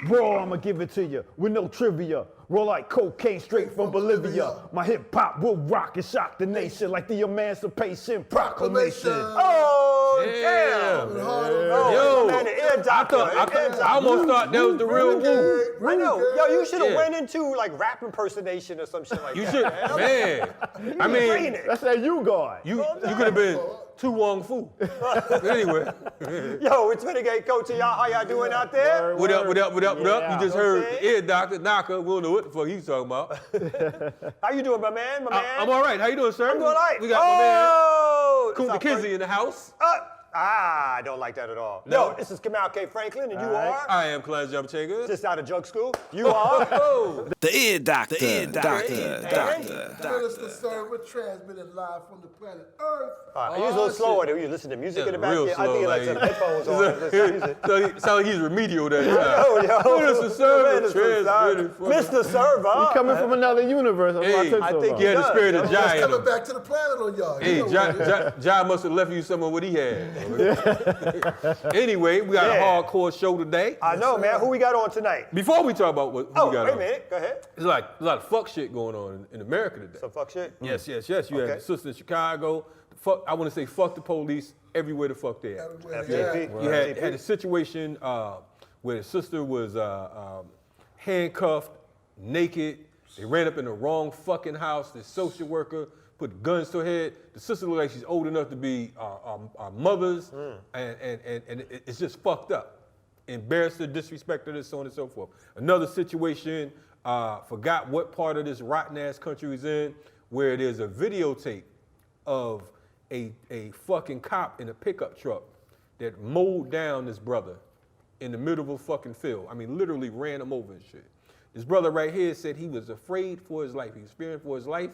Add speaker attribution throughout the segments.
Speaker 1: Bro, I'ma give it to you with no trivia. Roll like cocaine straight from Bolivia. My hip hop will rock and shock the nation like the Emancipation Proclamation.
Speaker 2: Oh, damn.
Speaker 3: Yo,
Speaker 2: man, the ear doctor.
Speaker 3: I almost thought that was the real Woo.
Speaker 2: I know. Yo, you should have went into like rap impersonation or some shit like
Speaker 3: You
Speaker 2: that.
Speaker 3: should, man. I mean,
Speaker 1: That's that you guard.
Speaker 3: you could have been Tu Wong Fu. Anyway.
Speaker 2: Yo, it's Renegade Culture, y'all. How y'all doing out there?
Speaker 3: What up?
Speaker 1: Yeah.
Speaker 3: You just heard the ear doctor, Naka. We don't know what the fuck he's talking about.
Speaker 2: How you doing, my man?
Speaker 3: I'm all right. How you doing, sir?
Speaker 2: I'm doing all right.
Speaker 3: We got my man,
Speaker 2: it's
Speaker 3: Kunta
Speaker 2: our
Speaker 3: Kizzy in the house.
Speaker 2: I don't like that at all.
Speaker 3: No.
Speaker 2: Yo, this is Kamau K. Franklin, and you
Speaker 1: right.
Speaker 2: are?
Speaker 3: I am Kalonji Changa.
Speaker 2: Just out of drug school. You are?
Speaker 4: The ear doctor.
Speaker 5: Minister Server transmitted live from the planet Earth.
Speaker 2: I use a little slower. Do you listen to music in the back?
Speaker 3: Real
Speaker 2: I think
Speaker 3: slow,
Speaker 2: like some headphones on. and listen to music.
Speaker 3: So he sound like he's remedial that time.
Speaker 2: Oh, yo.
Speaker 3: Mr. Server transmitted from
Speaker 2: Mr. Server.
Speaker 1: Coming from another universe. That's what
Speaker 3: Hey,
Speaker 1: I
Speaker 2: think
Speaker 3: He had the
Speaker 2: does,
Speaker 3: spirit
Speaker 2: yo.
Speaker 3: of
Speaker 5: Just
Speaker 3: Jai in
Speaker 5: coming
Speaker 3: him.
Speaker 5: back to the planet on y'all.
Speaker 3: Hey,
Speaker 5: You know what it is.
Speaker 3: Jai must have left you some of what he had. Anyway, we got a hardcore show today.
Speaker 2: I know, man. Who we got on tonight?
Speaker 3: Before we talk about who we got
Speaker 2: Wait a
Speaker 3: on,
Speaker 2: minute. Go ahead.
Speaker 3: there's like a lot of fuck shit going on in America today.
Speaker 2: Some fuck shit?
Speaker 3: Yes. You had
Speaker 2: Okay.
Speaker 3: the sister in Chicago. I want to say fuck the police everywhere the fuck they at.
Speaker 2: FJP.
Speaker 3: You had a situation where the sister was handcuffed, naked. They ran up in the wrong fucking house. The social worker put guns to her head. The sister looks like she's old enough to be our mothers, and it's just fucked up. Embarrassed her, disrespected her, so on and so forth. Another situation, forgot what part of this rotten ass country he's in, where there's a videotape of a fucking cop in a pickup truck that mowed down this brother in the middle of a fucking field. I mean, literally ran him over and shit. This brother right here said he was afraid for his life. He was fearing for his life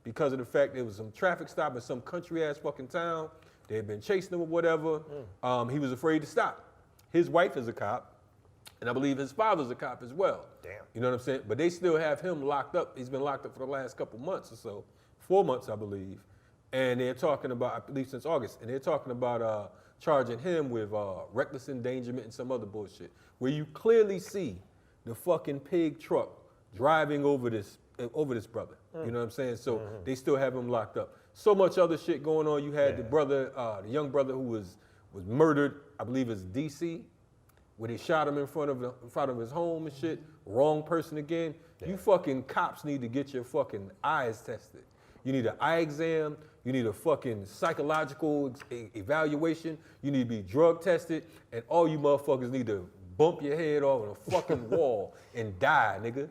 Speaker 3: because of the fact there was some traffic stop in some country ass fucking town. They had been chasing him or whatever. He was afraid to stop. His wife is a cop, and I believe his father's a cop as well.
Speaker 2: Damn.
Speaker 3: You know what I'm saying? But they still have him locked up. He's been locked up for the last couple months or so, 4 months, I believe. And they're talking about, I believe since August, and they're talking about charging him with reckless endangerment and some other bullshit, where you clearly see the fucking pig truck driving over this brother. You know what I'm saying? So they still have him locked up. So much other shit going on. You had the brother, the young brother who was murdered, I believe it's DC, where they shot him in front of his home and shit. Wrong person again. Yeah. You fucking cops need to get your fucking eyes tested. You need an eye exam. You need a fucking psychological evaluation. You need to be drug tested. And all you motherfuckers need to bump your head off on a fucking wall and die, nigga.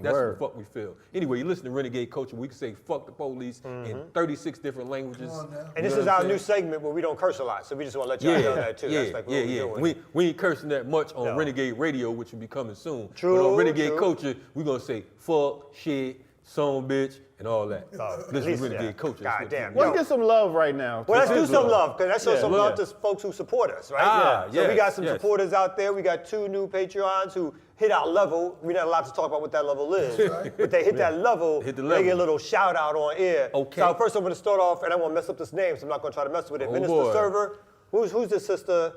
Speaker 3: That's what the fuck we feel. Anyway, you listen to Renegade Culture. We can say fuck the police in 36 different languages.
Speaker 2: And this is our new segment where we don't curse a lot, so we just want to let y'all know that too. That's like what we're doing.
Speaker 3: We ain't cursing that much on Renegade Radio, which will be coming soon.
Speaker 2: True,
Speaker 3: but on Renegade Culture, we're gonna say fuck, shit, son, bitch, and all that. Listen to Renegade Culture.
Speaker 2: God damn.
Speaker 1: Let's get some love right now.
Speaker 2: Well, let's do some love, because that shows some love to folks who support us, right? So we got some supporters out there. We got 2 new Patreons who hit our level. We're not allowed to talk about what that level is, but they hit that level. They get a little shout out on air.
Speaker 3: Okay.
Speaker 2: So first I'm going to start off, and I won't mess up this name, so I'm not going to try to mess with it. Minister
Speaker 3: boy.
Speaker 2: Server. Who's the sister?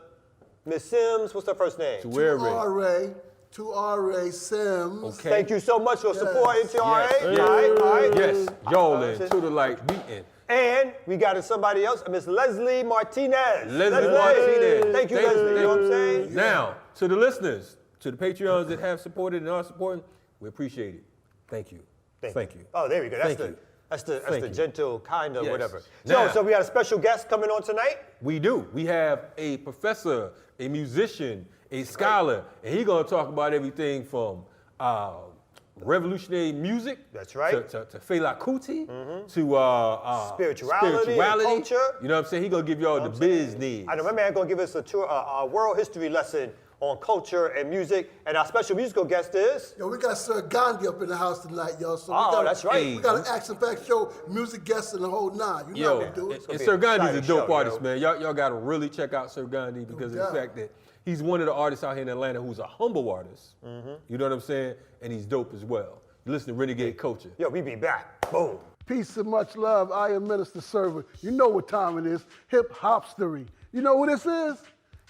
Speaker 2: Miss Sims. What's her first name?
Speaker 5: To R.A. Sims.
Speaker 3: Okay.
Speaker 2: Thank you so much for supporting TRA.
Speaker 3: Yes.
Speaker 2: All right.
Speaker 3: Yes, y'all in to the like beating.
Speaker 2: And we got somebody else, Miss Leslie Martinez.
Speaker 3: Leslie Martinez.
Speaker 2: Thank you, Leslie. You know what I'm saying?
Speaker 3: Now, to the listeners, to the Patreons that have supported and are supporting, we appreciate it. Thank you. Thank you.
Speaker 2: Oh, there we go. That's the
Speaker 3: Thank you.
Speaker 2: gentle kind of
Speaker 3: Yes.
Speaker 2: whatever.
Speaker 3: Now-
Speaker 2: So we got a special guest coming on tonight.
Speaker 3: We do. We have a professor, a musician, a scholar, and he's gonna talk about everything from revolutionary music.
Speaker 2: That's right.
Speaker 3: To Fela Kuti, to
Speaker 2: Spirituality, culture.
Speaker 3: You know what I'm saying? He's gonna give y'all the business.
Speaker 2: I know my man gonna give us a tour, a world history lesson on culture and music. And our special musical guest is.
Speaker 5: Yo, we got Sir Gandi up in the house tonight, y'all. So
Speaker 2: That's right.
Speaker 5: We got an action-packed show, music guests and the whole 9. You know how we do it.
Speaker 3: And Sir Gandi's a dope
Speaker 2: show,
Speaker 3: artist,
Speaker 2: yo.
Speaker 3: man. Y'all gotta really check out Sir Gandi because of the fact that he's one of the artists out here in Atlanta who's a humble artist. You know what I'm saying? And he's dope as well. You listen to Renegade Culture.
Speaker 2: Yo, we be back. Boom.
Speaker 5: Peace and much love. I am Minister Server. You know what time it is. Hip hopstery. You know who this is?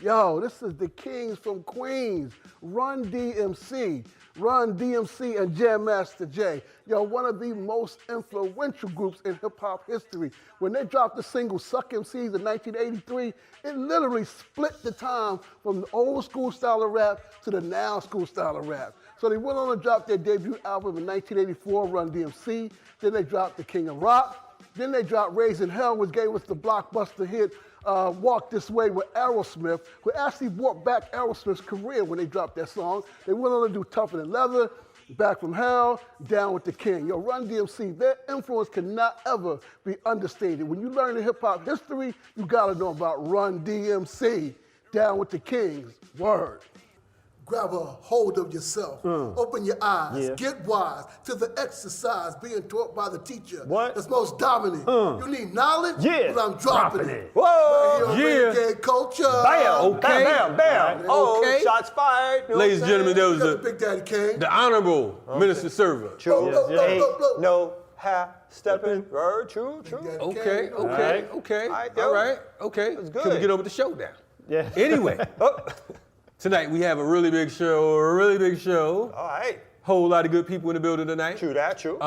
Speaker 5: Yo, this is the Kings from Queens, Run DMC. Run DMC and Jam Master Jay. Yo, one of the most influential groups in hip-hop history. When they dropped the single Suck MCs in 1983, it literally split the time from the old school style of rap to the now school style of rap. So they went on to drop their debut album in 1984, Run DMC. Then they dropped The King of Rock. Then they dropped Raising Hell, which gave us the blockbuster hit Walk This Way with Aerosmith, who actually brought back Aerosmith's career when they dropped that song. They went on to do Tougher Than Leather, Back From Hell, Down With The King. Yo, Run DMC, their influence cannot ever be understated. When you learn the hip-hop history, you gotta know about Run DMC, Down With The Kings, word. Grab a hold of yourself. Open your eyes.
Speaker 1: Yeah.
Speaker 5: Get wise to the exercise being taught by the teacher.
Speaker 2: What?
Speaker 5: That's most dominant. You need knowledge?
Speaker 1: Yeah.
Speaker 5: Well, I'm dropping it.
Speaker 2: Whoa!
Speaker 5: Right here on Renegade Culture.
Speaker 2: Bam!
Speaker 3: Okay.
Speaker 2: Bam! Bam! Bam! Oh,
Speaker 3: Okay.
Speaker 2: shots fired. You know
Speaker 3: Ladies and
Speaker 2: what I'm
Speaker 3: gentlemen, there was
Speaker 5: Got the Big Daddy Kane.
Speaker 3: the Honorable Minister Server.
Speaker 2: True.
Speaker 5: Look, look,
Speaker 2: Ain't
Speaker 5: look, look.
Speaker 2: no half stepping. Word. True. True.
Speaker 5: Daddy
Speaker 3: Okay,
Speaker 5: Kane.
Speaker 3: okay, okay.
Speaker 2: All right, yo.
Speaker 3: All right, okay.
Speaker 2: That's
Speaker 3: Can we
Speaker 2: good.
Speaker 3: get over the showdown?
Speaker 1: Yeah.
Speaker 3: Anyway,
Speaker 2: Oh.
Speaker 3: tonight we have a really big show,
Speaker 2: All right.
Speaker 3: Whole lot of good people in the building tonight.
Speaker 2: True that. True.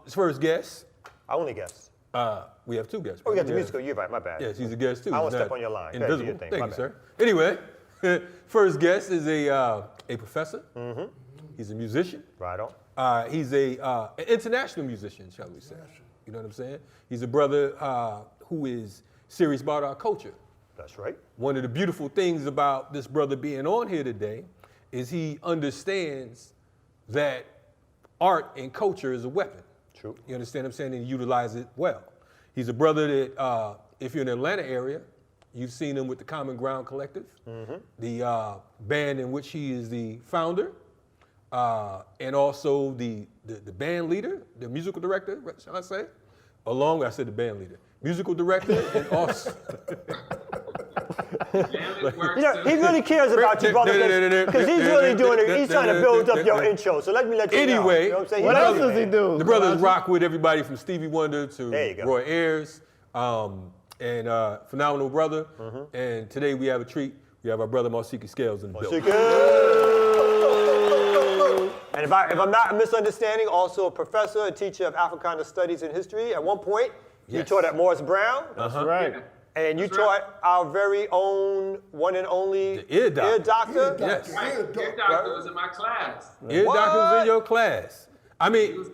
Speaker 3: First guest,
Speaker 2: I only guess.
Speaker 3: we have two guests.
Speaker 2: Oh, we got the
Speaker 3: Yeah.
Speaker 2: musical. You're right. My bad.
Speaker 3: Yes, he's a guest too.
Speaker 2: I won't
Speaker 3: He's
Speaker 2: step
Speaker 3: not
Speaker 2: on your line. Go ahead, do
Speaker 3: Invisible.
Speaker 2: your thing.
Speaker 3: Thank
Speaker 2: My
Speaker 3: you,
Speaker 2: bad.
Speaker 3: sir. Anyway, first guest is a professor. He's a musician.
Speaker 2: Right on.
Speaker 3: He's an international musician, shall we say. You know what I'm saying? He's a brother who is serious about our culture.
Speaker 2: That's right.
Speaker 3: One of the beautiful things about this brother being on here today is he understands that art and culture is a weapon.
Speaker 2: True.
Speaker 3: You understand what I'm saying? And he utilizes it well. He's a brother that, if you're in the Atlanta area, you've seen him with the Common Ground Collective, the band in which he is the founder, and also the band leader, the musical director, shall I say? Along with, I said the band leader, musical director, and also.
Speaker 2: You know, he really cares about you, brother, because he's really doing it. He's trying to build up your intro. So let me let you know.
Speaker 3: Anyway,
Speaker 2: You know what I'm saying?
Speaker 1: What
Speaker 2: He
Speaker 1: else
Speaker 2: loves
Speaker 1: does
Speaker 2: it,
Speaker 1: he
Speaker 2: man.
Speaker 1: do?
Speaker 3: The brothers rock with everybody from Stevie Wonder
Speaker 2: There you
Speaker 3: to
Speaker 2: go.
Speaker 3: Roy Ayers, and phenomenal brother. And today we have a treat. We have our brother Mausiki Scales in the building.
Speaker 2: And if I'm not misunderstanding, also a professor, a teacher of Afrikan Studies and History. At one point, you
Speaker 3: Yes.
Speaker 2: taught at Morris Brown.
Speaker 1: That's right.
Speaker 2: And you
Speaker 6: That's
Speaker 2: taught
Speaker 6: right.
Speaker 2: our very own one and only
Speaker 3: The ear doctor.
Speaker 2: doctor.
Speaker 3: Yes.
Speaker 6: Right. Your doctor was in my class.
Speaker 3: Ear doctor was
Speaker 2: What?
Speaker 3: in your class. I mean,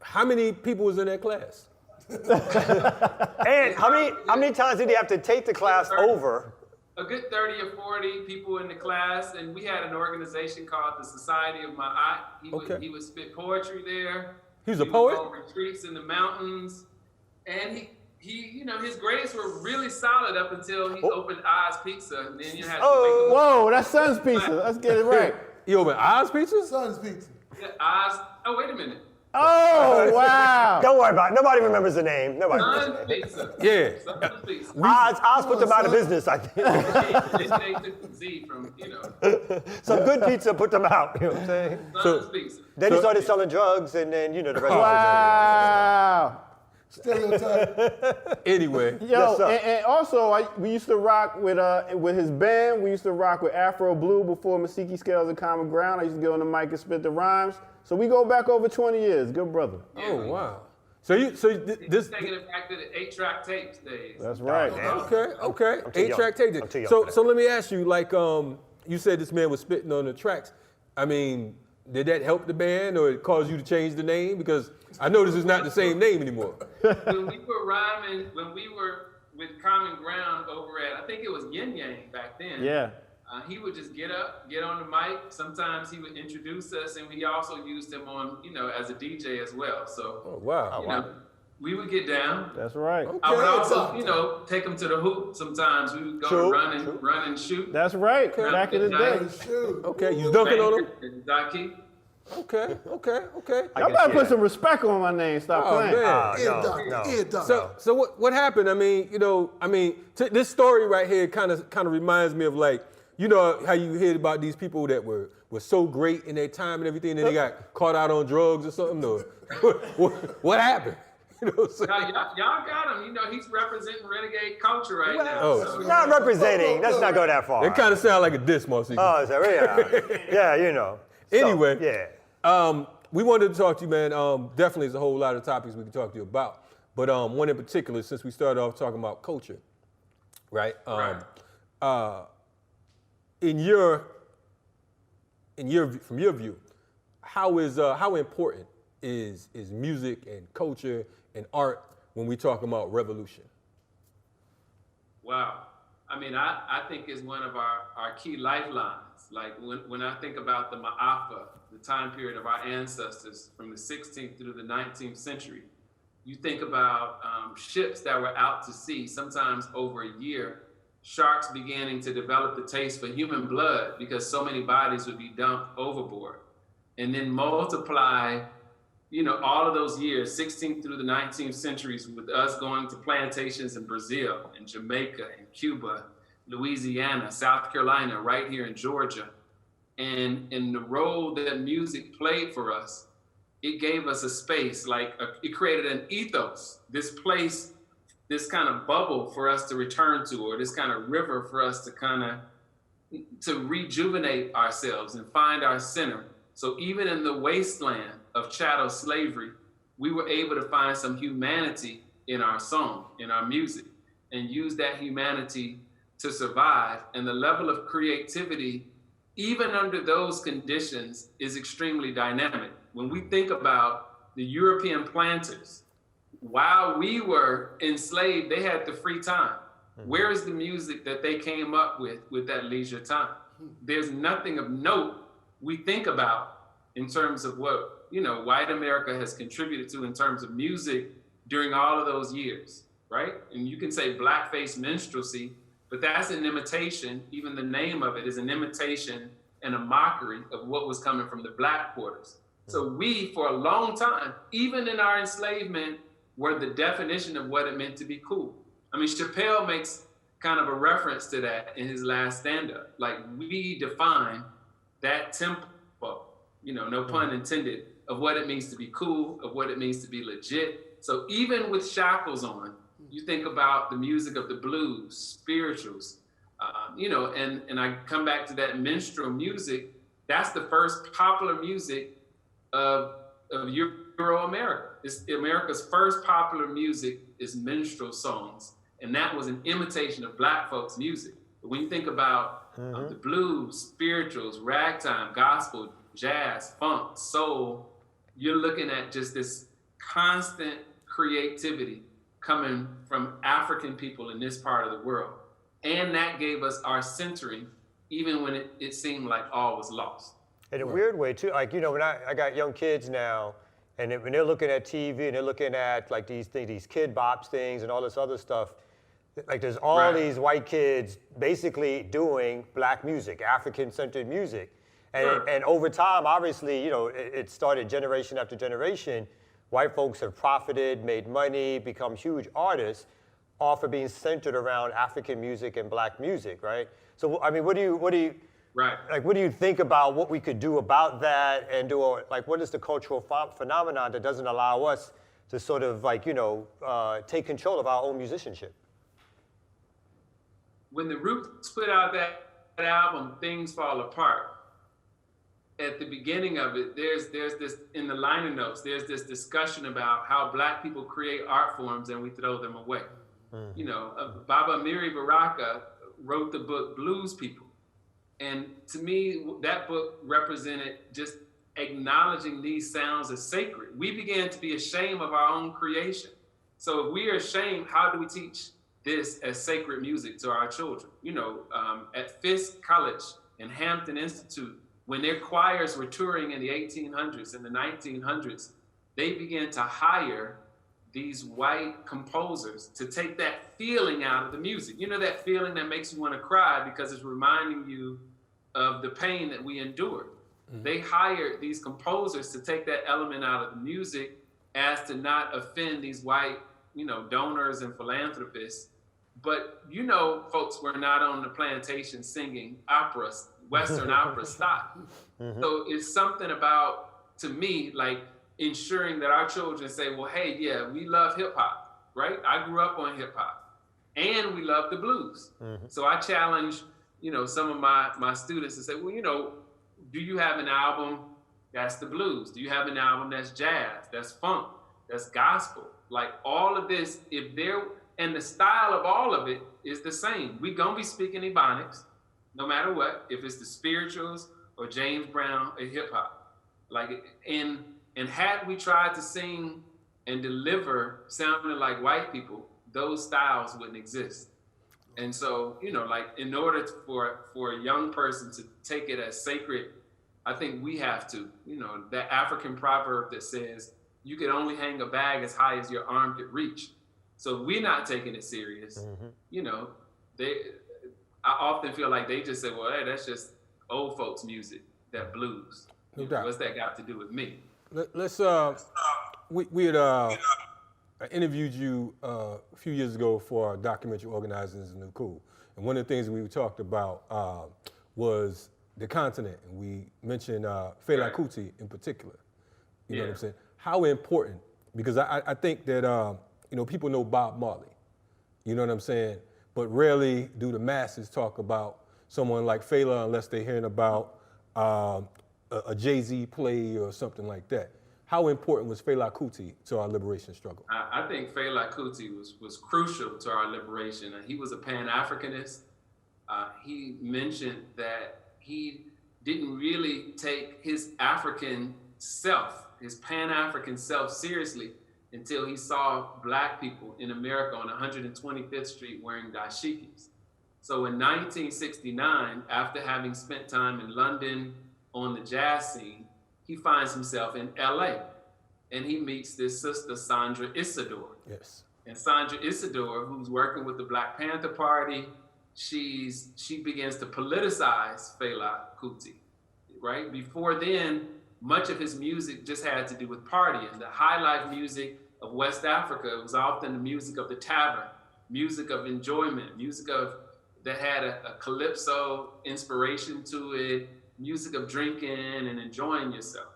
Speaker 3: how many people was in that class?
Speaker 2: And how many times did he have to take the class over?
Speaker 6: A good 30 or 40 people in the class, and we had an organization called the Society of My Eye.
Speaker 3: Okay.
Speaker 6: He would spit poetry there.
Speaker 3: He was a
Speaker 6: would
Speaker 3: poet?
Speaker 6: go on retreats in the mountains, and he you know, his grades were really solid up until he opened Oz Pizza, and then you had to wake him up.
Speaker 1: Whoa, that's Son's pizza. Let's get it right.
Speaker 3: You open Oz Pizza?
Speaker 5: Son's Pizza.
Speaker 6: Oz. Oh, wait a minute.
Speaker 1: Oh, wow.
Speaker 2: Don't worry about it. Nobody remembers the name. Nobody remembers
Speaker 6: Son's
Speaker 2: the name.
Speaker 6: Pizza.
Speaker 3: Yeah.
Speaker 6: Son's Pizza.
Speaker 2: Oz put them out of business, I think.
Speaker 6: They took the Z from, you know,
Speaker 2: Some good pizza put them out. You know what I'm saying?
Speaker 6: Son's Pizza.
Speaker 2: Then he started selling drugs, and then, you know, the rest
Speaker 1: Wow.
Speaker 5: Stereotype.
Speaker 3: Anyway.
Speaker 1: Yo,
Speaker 2: Yes, sir.
Speaker 1: and also, we used to rock with his band. We used to rock with Afro Blue before Mausiki Scales and Common Ground. I used to get on the mic and spit the rhymes. So we go back over 20 years. Good brother.
Speaker 3: Oh, wow. So this.
Speaker 6: Taking it back to the 8-track tapes days.
Speaker 1: That's right.
Speaker 3: Okay.
Speaker 2: too young.
Speaker 3: 8-track tape.
Speaker 2: I'm too young for that.
Speaker 3: So let me ask you, like, you said this man was spitting on the tracks. I mean, did that help the band, or it caused you to change the name? Because I know this is not the same name anymore.
Speaker 6: When we were rhyming, when we were with Common Ground over at, I think it was Yin Yang back then.
Speaker 1: Yeah.
Speaker 6: He would just get up, get on the mic. Sometimes he would introduce us, and we also used him on, you know, as a DJ as well. So,
Speaker 3: Oh, wow.
Speaker 6: you know, we would get down.
Speaker 1: That's right.
Speaker 6: I would
Speaker 3: Okay.
Speaker 6: also, you know, take him to the hoop sometimes. We would go
Speaker 2: True,
Speaker 6: run and shoot.
Speaker 1: That's right. Back in the day.
Speaker 5: Shoot.
Speaker 3: Okay, you dunking on him?
Speaker 6: Zaki.
Speaker 3: Okay.
Speaker 1: Y'all better put some respect on my name. Stop
Speaker 3: Oh,
Speaker 1: playing.
Speaker 3: man.
Speaker 5: Ear
Speaker 2: no,
Speaker 5: doctor.
Speaker 2: no.
Speaker 5: Ear doctor.
Speaker 3: So what happened? I mean, this story right here kind of reminds me of, like, you know how you hear about these people that were so great in their time and everything, and then they got caught out on drugs or something. Or what happened? You know what I'm saying?
Speaker 6: Now, y'all got him. You know, he's representing renegade culture right now.
Speaker 3: Oh,
Speaker 6: So.
Speaker 2: Not representing. Let's not go that far.
Speaker 3: It kind of sounds like a diss, Mausiki.
Speaker 2: Oh, so yeah, you know.
Speaker 3: Anyway,
Speaker 2: yeah.
Speaker 3: We wanted to talk to you, man. Definitely, there's a whole lot of topics we can talk to you about. But one in particular, since we started off talking about culture, right? From your view, how important is music and culture and art when we talk about revolution?
Speaker 6: Wow. I mean, I think it's one of our key lifelines. Like when I think about the Ma'afa, the time period of our ancestors from the 16th through the 19th century, you think about ships that were out to sea, sometimes over a year, sharks beginning to develop the taste for human blood because so many bodies would be dumped overboard. And then multiply, you know, all of those years, 16th through the 19th centuries, with us going to plantations in Brazil, in Jamaica, in Cuba, Louisiana, South Carolina, right here in Georgia. And in the role that music played for us, it gave us a space, it created an ethos, this place, this kind of bubble for us to return to, or this kind of river for us to rejuvenate ourselves and find our center. So even in the wasteland of chattel slavery, we were able to find some humanity in our song, in our music, and use that humanity to survive. And the level of creativity, even under those conditions, is extremely dynamic. When we think about the European planters, while we were enslaved, they had the free time. Where is the music that they came up with that leisure time? There's nothing of note we think about in terms of what, you know, white America has contributed to in terms of music during all of those years, right? And you can say blackface minstrelsy, but that's an imitation. Even the name of it is an imitation and a mockery of what was coming from the black quarters. So we, for a long time, even in our enslavement, were the definition of what it meant to be cool. I mean, Chappelle makes kind of a reference to that in his last stand-up. Like, we define that tempo, you know, no pun intended, of what it means to be cool, of what it means to be legit. So even with shackles on, you think about the music of the blues, spirituals, you know, and I come back to that minstrel music. That's the first popular music of Euro-America. America's first popular music is minstrel songs, and that was an imitation of black folks' music. But when you think about the blues, spirituals, ragtime, gospel, jazz, funk, soul, you're looking at just this constant creativity coming from African people in this part of the world. And that gave us our centering, even when it seemed like all was lost.
Speaker 2: In a weird way, too, like, you know, when I got young kids now, and when they're looking at TV and they're looking at like these things, these kid bops things and all this other stuff, like there's all these white kids basically doing black music, African-centered music. And over time, obviously, you know, it started generation after generation. White folks have profited, made money, become huge artists off of being centered around African music and black music, right? So, I mean, what do you think about what we could do about that, and what is the cultural phenomenon that doesn't allow us to sort of like, you know, take control of our own musicianship?
Speaker 6: When the Roots put out that album, Things Fall Apart, at the beginning of it, there's this, in the liner notes, there's this discussion about how black people create art forms and we throw them away. You know, Baba Amiri Baraka wrote the book Blues People. And to me, that book represented just acknowledging these sounds as sacred. We began to be ashamed of our own creation. So if we are ashamed, how do we teach this as sacred music to our children? You know, at Fisk College and Hampton Institute, when their choirs were touring in the 1800s and the 1900s, they began to hire these white composers to take that feeling out of the music. You know, that feeling that makes you want to cry because it's reminding you of the pain that we endured. They hired these composers to take that element out of the music as to not offend these white, you know, donors and philanthropists. But, you know, folks were not on the plantation singing operas, Western opera style. So it's something about, to me, like, ensuring that our children say, well, hey, yeah, we love hip hop, right? I grew up on hip hop, and we love the blues. So I challenge, some of my students to say, well, do you have an album that's the blues? Do you have an album that's jazz, that's funk, that's gospel? Like all of this, and the style of all of it is the same. We gonna be speaking Ebonics, no matter what, if it's the spirituals or James Brown or hip hop. Like, and had we tried to sing and deliver sounding like white people, those styles wouldn't exist. And so, like in order for a young person to take it as sacred, I think we have to, that African proverb that says, you could only hang a bag as high as your arm could reach. So if we're not taking it serious, I often feel like they just say, well, hey, that's just old folks music, that blues.
Speaker 3: No doubt.
Speaker 6: What's that got to do with me?
Speaker 3: Let's we had interviewed you a few years ago for our documentary Organizing is the New Cool. And one of the things we talked about was the continent. And we mentioned Fela Kuti in particular. You know what I'm saying? How important, because I think that, people know Bob Marley. You know what I'm saying? But rarely do the masses talk about someone like Fela unless they're hearing about a Jay-Z play or something like that. How important was Fela Kuti to our liberation struggle?
Speaker 6: I think Fela Kuti was crucial to our liberation. He was a Pan-Africanist. He mentioned that he didn't really take his African self, his Pan-African self seriously until he saw Black people in America on 125th Street wearing dashikis. So in 1969, after having spent time in London on the jazz scene, he finds himself in LA and he meets this sister, Sandra Isidore.
Speaker 3: Yes.
Speaker 6: And Sandra Isidore, who's working with the Black Panther Party, she begins to politicize Fela Kuti, right? Before then, much of his music just had to do with partying. The high life music of West Africa was often the music of the tavern, music of enjoyment, music that had a calypso inspiration to it, music of drinking and enjoying yourself.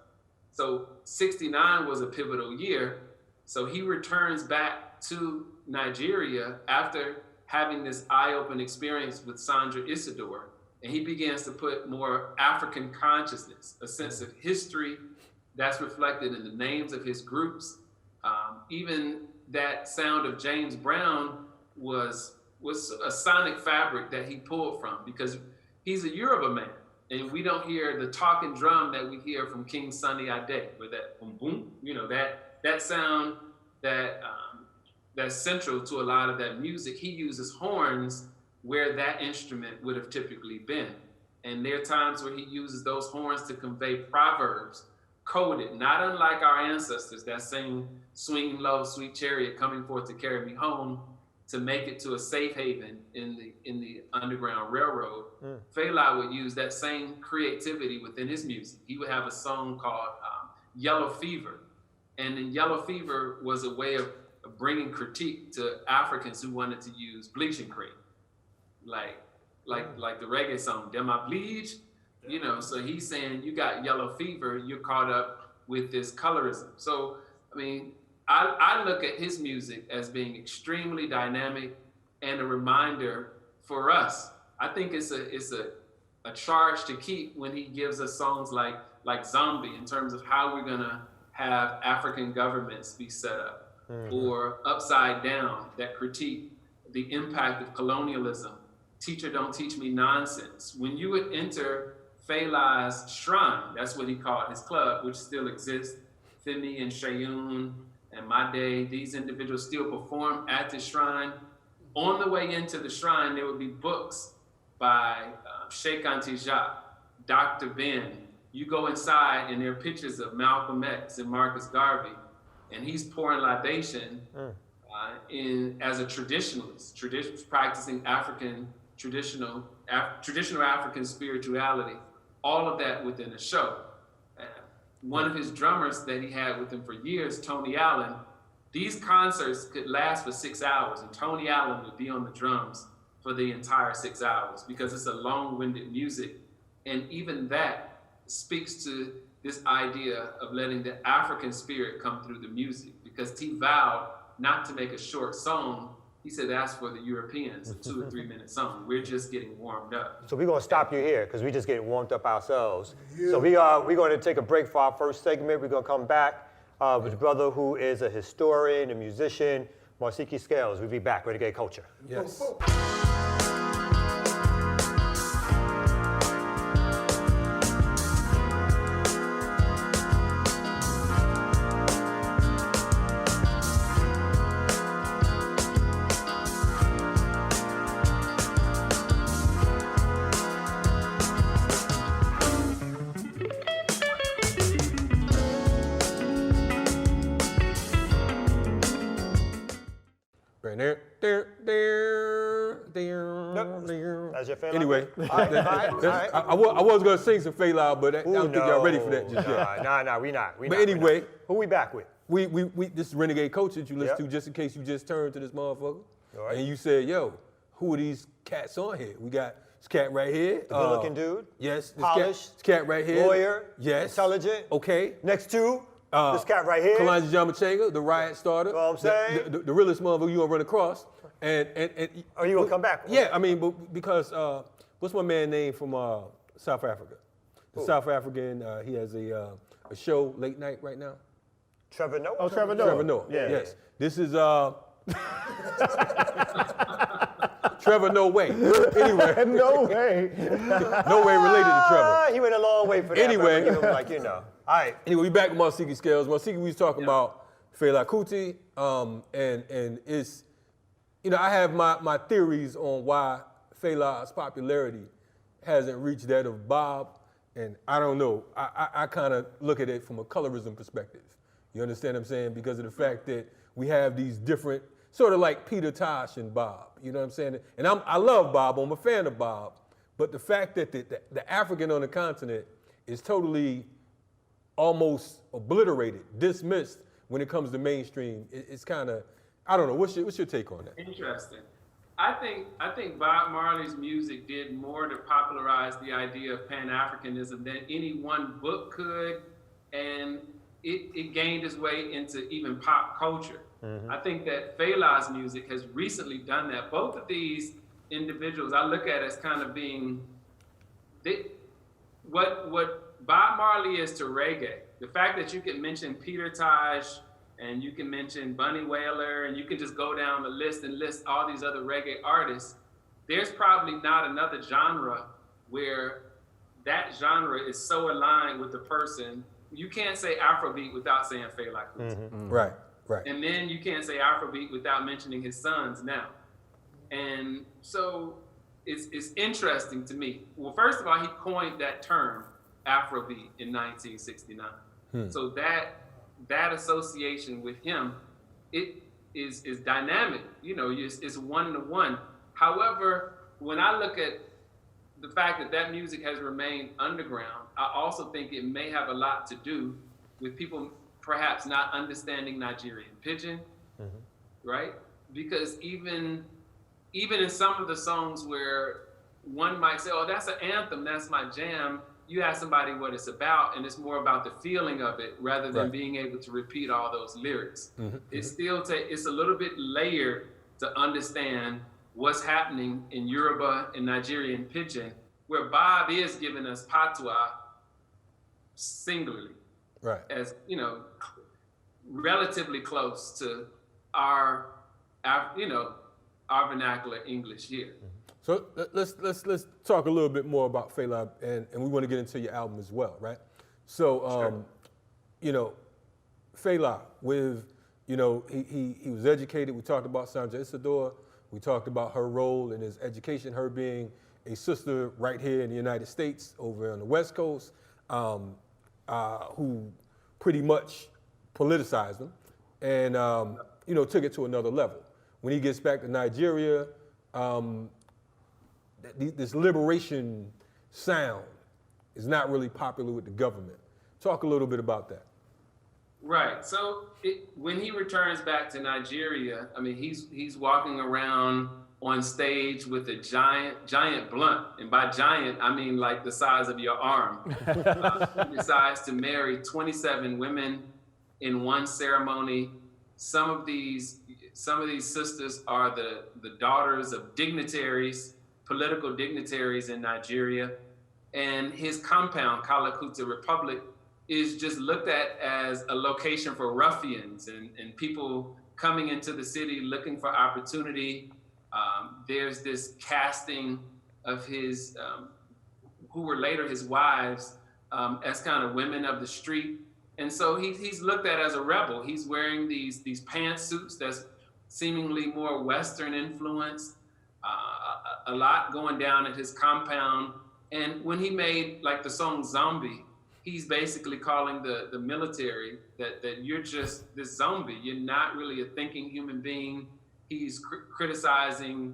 Speaker 6: So 69 was a pivotal year. So he returns back to Nigeria after having this eye-opening experience with Sandra Isidore. And he begins to put more African consciousness, a sense of history that's reflected in the names of his groups. Even that sound of James Brown was a sonic fabric that he pulled from, because he's a Yoruba man. And we don't hear the talking drum that we hear from King Sunny Ade, with that boom boom, that sound that's central to a lot of that music. He uses horns where that instrument would have typically been. And there are times where he uses those horns to convey proverbs, coded, not unlike our ancestors that sing "Swing Low, Sweet Chariot, coming forth to carry me home," to make it to a safe haven in the Underground Railroad. Fela would use that same creativity within his music. He would have a song called Yellow Fever. And then Yellow Fever was a way of bringing critique to Africans who wanted to use bleaching cream. Like the reggae song, "Dem I Bleach?" So he's saying, you got yellow fever, you're caught up with this colorism. So, I mean, I look at his music as being extremely dynamic and a reminder for us. I think it's a charge to keep when he gives us songs like Zombie, in terms of how we're gonna have African governments be set up, or Upside Down, that critique the impact of colonialism. Teacher Don't Teach Me Nonsense. When you would enter Fela's shrine, that's what he called his club, which still exists. Femi and Shayoun and Made, these individuals still perform at the shrine. On the way into the shrine, there would be books by Sheikh Antija, Dr. Ben. You go inside and there are pictures of Malcolm X and Marcus Garvey, and he's pouring libation as a traditionalist, practicing traditional African spirituality, all of that within a show. One of his drummers that he had with him for years, Tony Allen, these concerts could last for 6 hours, and Tony Allen would be on the drums for the entire 6 hours, because it's a long-winded music. And even that speaks to this idea of letting the African spirit come through the music, because T vowed not to make a short song. He said that's for the Europeans, a 2 or 3 minute song. We're just getting warmed up.
Speaker 2: So we're gonna stop you here because we just getting warmed up ourselves. Yeah. So we're going to take a break for our first segment. We're gonna come back with a brother who is a historian, a musician, Mausiki Scales. We'll be back. Renegade Culture.
Speaker 3: Yes.
Speaker 2: That's your favorite?
Speaker 3: Anyway,
Speaker 2: all right.
Speaker 3: I was going to sing some Fela, but I don't think y'all ready for that just yet.
Speaker 2: Nah, we not.
Speaker 3: But anyway,
Speaker 2: who we back with?
Speaker 3: We this is Renegade Culture that you listen to just in case you just turned to this motherfucker.
Speaker 2: All right.
Speaker 3: And you said, yo, who are these cats on here? We got this cat right here.
Speaker 2: The good-looking dude.
Speaker 3: Yes.
Speaker 2: Polished.
Speaker 3: This cat right here.
Speaker 2: Lawyer.
Speaker 3: Yes.
Speaker 2: Intelligent.
Speaker 3: Okay.
Speaker 2: Next to this cat right here.
Speaker 3: Kalonji Changa, the riot starter.
Speaker 2: You know what I'm saying?
Speaker 3: The realest motherfucker you gonna run across. And
Speaker 2: are you gonna come back?
Speaker 3: Yeah, I mean, because what's my man name from South Africa? The South African, he has a show late night right now.
Speaker 2: Trevor Noah?
Speaker 1: Oh, Trevor Noah.
Speaker 3: Trevor Noah.
Speaker 1: Yeah.
Speaker 3: Yes. This is Trevor No Way. Anyway.
Speaker 1: No way.
Speaker 3: No way related to Trevor.
Speaker 2: He went a long way for that.
Speaker 3: Anyway.
Speaker 2: Give him like, All right.
Speaker 3: Anyway, we back with Mausiki Scales. Mausiki, we was talking about Fela Kuti, and it's, I have my theories on why Fela's popularity hasn't reached that of Bob, and I don't know. I kind of look at it from a colorism perspective. You understand what I'm saying? Because of the fact that we have these different, sort of like Peter Tosh and Bob. You know what I'm saying? And I love Bob. I'm a fan of Bob. But the fact that the African on the continent is totally almost obliterated, dismissed when it comes to mainstream, it's kind of, I don't know. What's your take on that?
Speaker 6: Interesting. I think Bob Marley's music did more to popularize the idea of Pan-Africanism than any one book could, and it gained its way into even pop culture. Mm-hmm. I think that Fela's music has recently done that. Both of these individuals I look at as kind of being what Bob Marley is to reggae. The fact that you can mention Peter Tosh and you can mention Bunny Wailer and you can just go down the list and list all these other reggae artists, there's probably not another genre where that genre is so aligned with the person. You can't say Afrobeat without saying Fela Kuti.
Speaker 3: Mm-hmm. Right.
Speaker 6: And then you can't say Afrobeat without mentioning his sons now. And so it's interesting to me. Well, first of all, he coined that term, Afrobeat, in 1969. So that association with him, it is dynamic. It's one-to-one. However, when I look at the fact that music has remained underground, I also think it may have a lot to do with people perhaps not understanding Nigerian pidgin, right? Because even in some of the songs where one might say, oh, that's an anthem, that's my jam, you ask somebody what it's about, and it's more about the feeling of it rather than being able to repeat all those lyrics. It's a little bit layered to understand what's happening in Yoruba and Nigerian pidgin, where Bob is giving us patois singularly, as relatively close to our vernacular English here.
Speaker 3: So let's talk a little bit more about Fela, and we want to get into your album as well, right? So, Fela, with, he was educated. We talked about Sandra Isidore. We talked about her role in his education, her being a sister right here in the United States, over on the West Coast, who pretty much politicized him and, took it to another level. When he gets back to Nigeria, this liberation sound is not really popular with the government. Talk a little bit about that.
Speaker 6: Right. So when he returns back to Nigeria, I mean, he's walking around on stage with a giant blunt. And by giant, I mean like the size of your arm. He decides to marry 27 women in one ceremony. Some of these sisters are the daughters of dignitaries, political dignitaries in Nigeria. And his compound, Fela Kuti Republic, is just looked at as a location for ruffians and people coming into the city looking for opportunity. There's this casting of his, who were later his wives, as kind of women of the street. And so he's looked at as a rebel. He's wearing these pantsuits that's seemingly more Western influenced, a lot going down at his compound. And when he made like the song Zombie, he's basically calling the military that you're just this zombie. You're not really a thinking human being. He's criticizing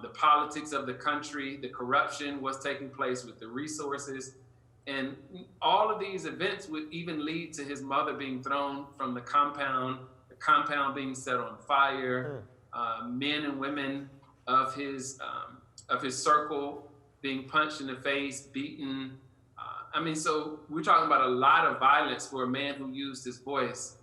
Speaker 6: the politics of the country, the corruption, what's taking place with the resources. And all of these events would even lead to his mother being thrown from the compound being set on fire, men and women of his circle being punched in the face, beaten. So we're talking about a lot of violence for a man who used his voice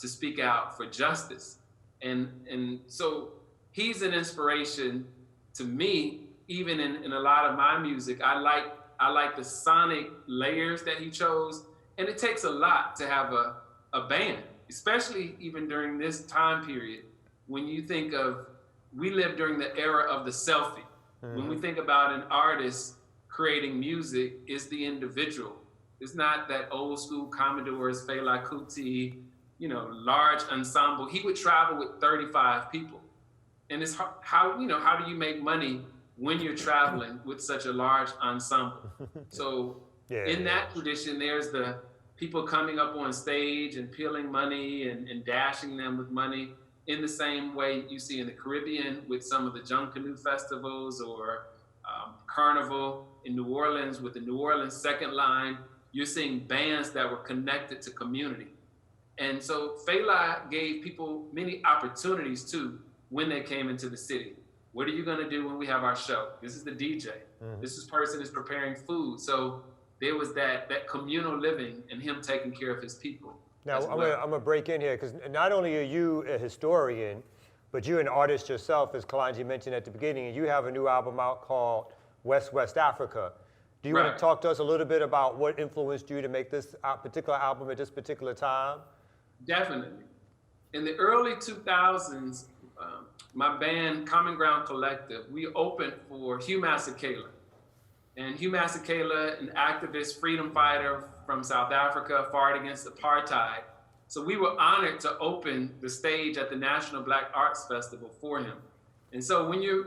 Speaker 6: to speak out for justice. And so he's an inspiration to me, even in a lot of my music. I like the sonic layers that he chose. And it takes a lot to have a band, especially even during this time period. When you think of, we live during the era of the selfie. When we think about an artist creating music, it's the individual. It's not that old school Commodores, Fela Kuti, large ensemble. He would travel with 35 people. And it's how do you make money when you're traveling with such a large ensemble? So in that tradition, there's the people coming up on stage and peeling money and dashing them with money in the same way you see in the Caribbean with some of the Junkanoo festivals or Carnival in New Orleans with the New Orleans Second Line. You're seeing bands that were connected to community. And so Fela gave people many opportunities too when they came into the city. What are you gonna do when we have our show? This is the DJ. This person is preparing food. So there was that communal living and him taking care of his people.
Speaker 2: Now, I'm gonna break in here because not only are you a historian, but you're an artist yourself, as Kalonji mentioned at the beginning, and you have a new album out called West Africa. Do you want to talk to us a little bit about what influenced you to make this particular album at this particular time?
Speaker 6: Definitely. In the early 2000s, my band, Common Ground Collective, we opened for Hugh Masekela. And Hugh Masekela, an activist, freedom fighter from South Africa, fought against apartheid. So we were honored to open the stage at the National Black Arts Festival for him. And so when you're,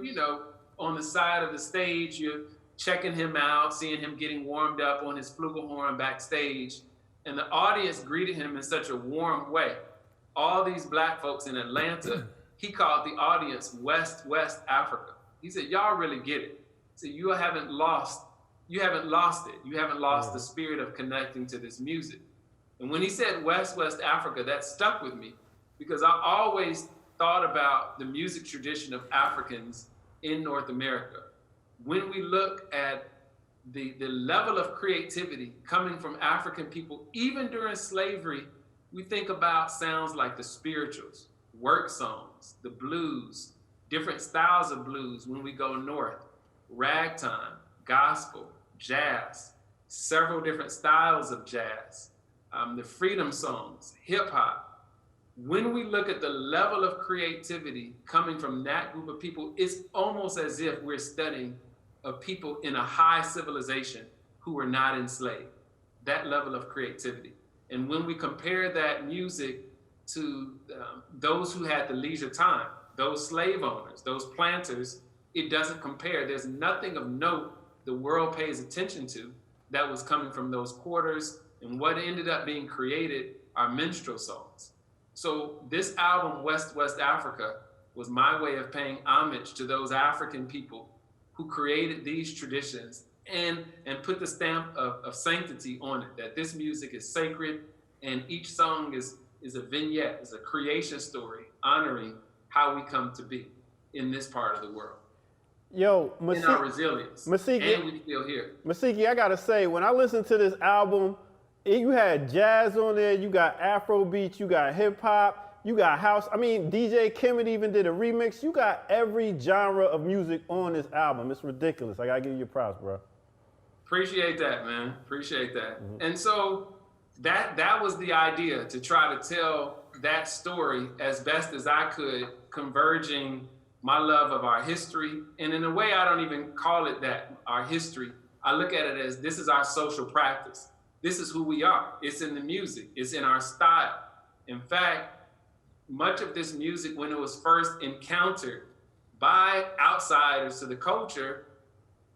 Speaker 6: on the side of the stage, you're checking him out, seeing him getting warmed up on his flugelhorn backstage. And the audience greeted him in such a warm way. All these Black folks in Atlanta, he called the audience West Africa. He said, y'all really get it. He said, you haven't lost it. You haven't lost the spirit of connecting to this music. And when he said West Africa, that stuck with me because I always thought about the music tradition of Africans in North America. When we look at the level of creativity coming from African people, even during slavery, we think about sounds like the spirituals, work songs, the blues, different styles of blues when we go north, ragtime, gospel, jazz, several different styles of jazz, the freedom songs, hip hop. When we look at the level of creativity coming from that group of people, it's almost as if we're studying of people in a high civilization who were not enslaved, that level of creativity. And when we compare that music to those who had the leisure time, those slave owners, those planters, it doesn't compare. There's nothing of note the world pays attention to that was coming from those quarters, and what ended up being created are minstrel songs. So this album, West Africa, was my way of paying homage to those African people who created these traditions and put the stamp of sanctity on it, that this music is sacred and each song is a vignette, is a creation story honoring how we come to be in this part of the world.
Speaker 1: Yo,
Speaker 6: in our resilience.
Speaker 1: Mausiki,
Speaker 6: and we still here.
Speaker 1: Mausiki, I gotta say, when I listened to this album, you had jazz on there, you got Afro beats, you got hip hop, you got house. I mean, DJ Kemet even did a remix. You got every genre of music on this album. It's ridiculous. I gotta give you props, bro.
Speaker 6: Appreciate that, man. Appreciate that. And so that was the idea, to try to tell that story as best as I could, converging my love of our history. And in a way, I don't even call it that, our history. I look at it as this is our social practice. This is who we are. It's in the music. It's in our style. In fact, much of this music, when it was first encountered by outsiders to the culture,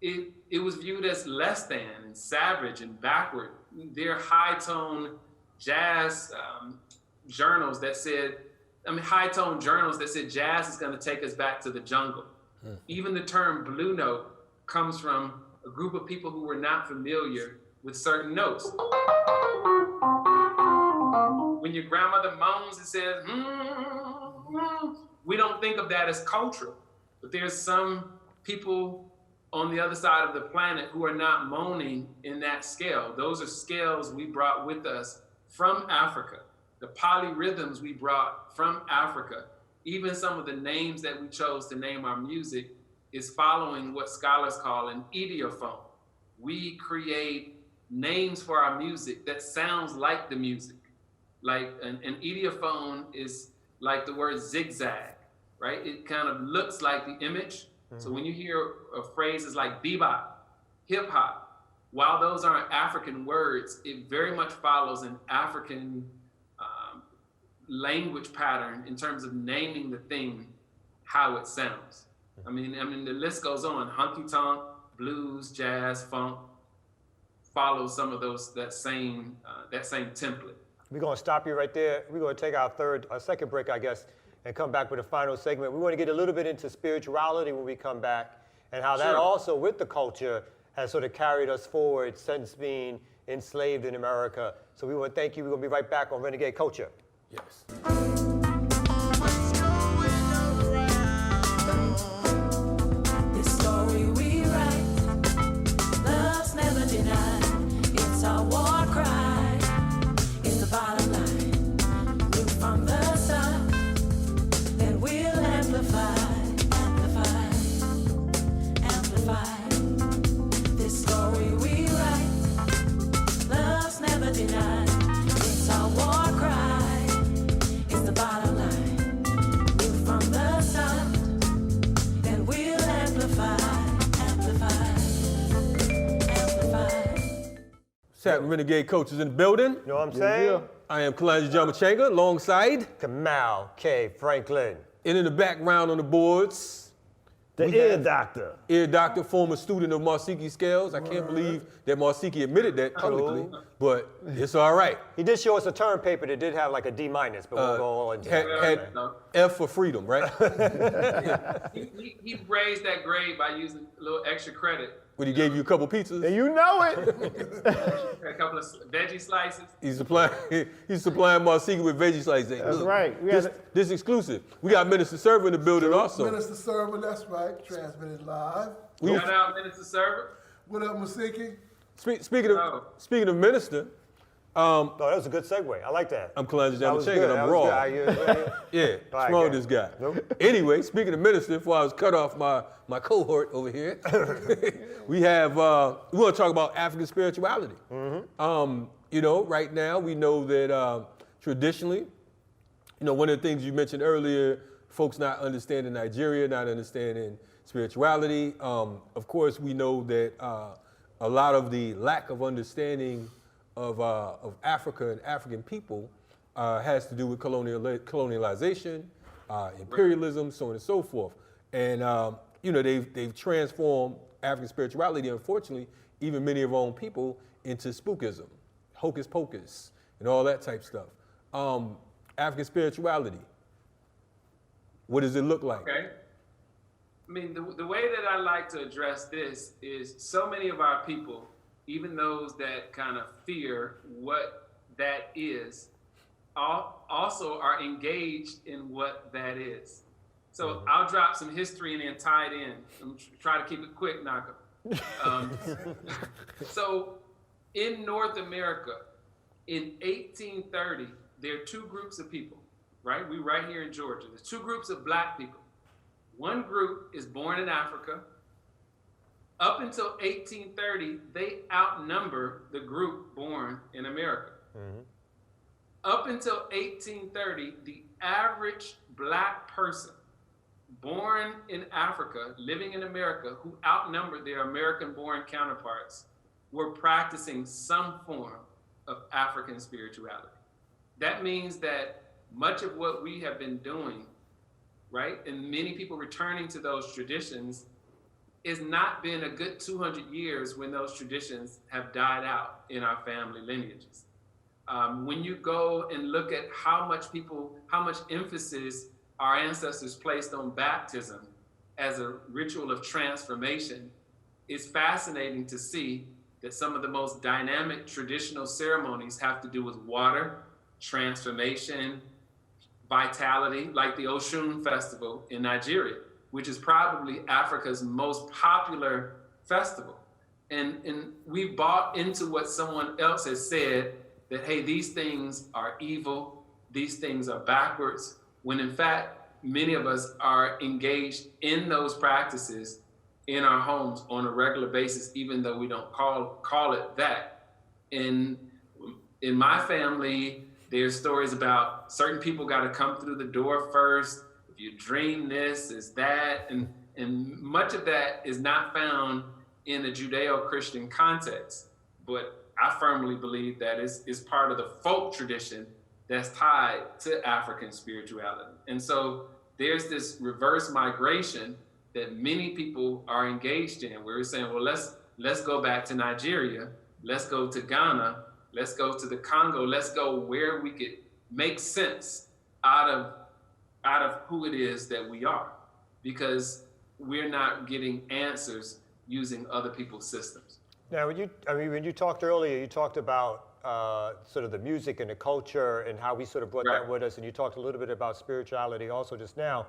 Speaker 6: it was viewed as less than and savage and backward. There are high-tone jazz journals that said, high-tone journals that said jazz is going to take us back to the jungle. Even the term blue note comes from a group of people who were not familiar with certain notes. When your grandmother moans, it says, we don't think of that as cultural. But there's some people on the other side of the planet who are not moaning in that scale. Those are scales we brought with us from Africa. The polyrhythms we brought from Africa. Even some of the names that we chose to name our music is following what scholars call an idiophone. We create names for our music that sounds like the music. Like an idiophone is like the word zigzag, right? It kind of looks like the image. So when you hear phrases like bebop, hip hop, while those aren't African words, it very much follows an African language pattern in terms of naming the thing how it sounds. I mean, the list goes on. Honky tonk, blues, jazz, funk follows some of those that same template.
Speaker 2: We're gonna stop you right there. We're gonna take our second break, I guess, and come back with a final segment. We want to get a little bit into spirituality when we come back, and how that also, with the culture, has sort of carried us forward since being enslaved in America. So we want to thank you. We're gonna be right back on Renegade Culture.
Speaker 3: Yes.
Speaker 7: This story we write, love's never denied. It's our war cry. It's the bottom line. Look from the sun, then we'll amplify. This story we write, love's never denied. It's our war cry. It's the bottom line. Look from the sun, then we'll amplify.
Speaker 3: Satin Renegade Coaches in the building.
Speaker 2: You know what I'm saying?
Speaker 3: I am Kalonji Changa alongside
Speaker 2: Kamau K. Franklin.
Speaker 3: And in the background on the boards,
Speaker 1: The ear doctor.
Speaker 3: Ear doctor, former student of Mausiki Scales. I can't believe that Mausiki admitted that publicly, but it's all right.
Speaker 2: He did show us a term paper that did have like a D-, but we'll go all into
Speaker 3: Had
Speaker 2: that.
Speaker 3: F for freedom, right?
Speaker 6: He raised that grade by using a little extra credit.
Speaker 3: When he gave you a couple pizzas.
Speaker 1: And you know it.
Speaker 6: A couple of veggie slices.
Speaker 3: He's supplying Mausiki with veggie slices.
Speaker 1: That's
Speaker 3: Look,
Speaker 1: right.
Speaker 3: This exclusive. We got Minister Server in the building also.
Speaker 5: Minister Server, that's right, transmitted live.
Speaker 6: Shout out Minister Server.
Speaker 5: What up, Mausiki?
Speaker 3: Speaking of Minister,
Speaker 2: Oh, that was a good segue. I like that.
Speaker 3: I'm Kalonji
Speaker 2: That was
Speaker 3: Changa
Speaker 2: good.
Speaker 3: and
Speaker 2: That
Speaker 3: I'm
Speaker 2: was
Speaker 3: raw.
Speaker 2: good.
Speaker 3: Yeah,
Speaker 2: All right,
Speaker 3: what's wrong with
Speaker 2: guys.
Speaker 3: this guy?
Speaker 2: Nope.
Speaker 3: Anyway, speaking of Minister, before I was cut off my cohort over here, we want to talk about African spirituality. Right now we know that traditionally, one of the things you mentioned earlier, folks not understanding Nigeria, not understanding spirituality. Of course, we know that a lot of the lack of understanding of Africa and African people has to do with colonialization, imperialism, so on and so forth. And they've transformed African spirituality, unfortunately, even many of our own people, into spookism, hocus pocus, and all that type stuff. African spirituality, what does it look like?
Speaker 6: Okay. I mean, the way that I like to address this is so many of our people, even those that kind of fear what that is, also are engaged in what that is. So I'll drop some history and then tie it in. I'm try to keep it quick, Naka. So in North America, in 1830, there are two groups of people, right? We right here in Georgia. There's two groups of black people. One group is born in Africa. Up until 1830, they outnumber the group born in America. Up until 1830, the average black person born in Africa, living in America, who outnumbered their American-born counterparts, were practicing some form of African spirituality. That means that much of what we have been doing, right, and many people returning to those traditions, has not been a good 200 years when those traditions have died out in our family lineages. When you go and look at how much emphasis our ancestors placed on baptism as a ritual of transformation, it's fascinating to see that some of the most dynamic traditional ceremonies have to do with water, transformation, vitality, like the Oshun festival in Nigeria, which is probably Africa's most popular festival. And we bought into what someone else has said, that, hey, these things are evil, these things are backwards, when in fact, many of us are engaged in those practices in our homes on a regular basis, even though we don't call it that. In my family, there's stories about certain people got to come through the door first. If you dream this, is that, and much of that is not found in the Judeo-Christian context. But I firmly believe that is part of the folk tradition that's tied to African spirituality. And so there's this reverse migration that many people are engaged in, where we're saying, well, let's go back to Nigeria, let's go to Ghana, let's go to the Congo, let's go where we could make sense out of who it is that we are, because we're not getting answers using other people's systems.
Speaker 2: Now, when you talked earlier, you talked about sort of the music and the culture and how we sort of brought that with us, and you talked a little bit about spirituality also just now.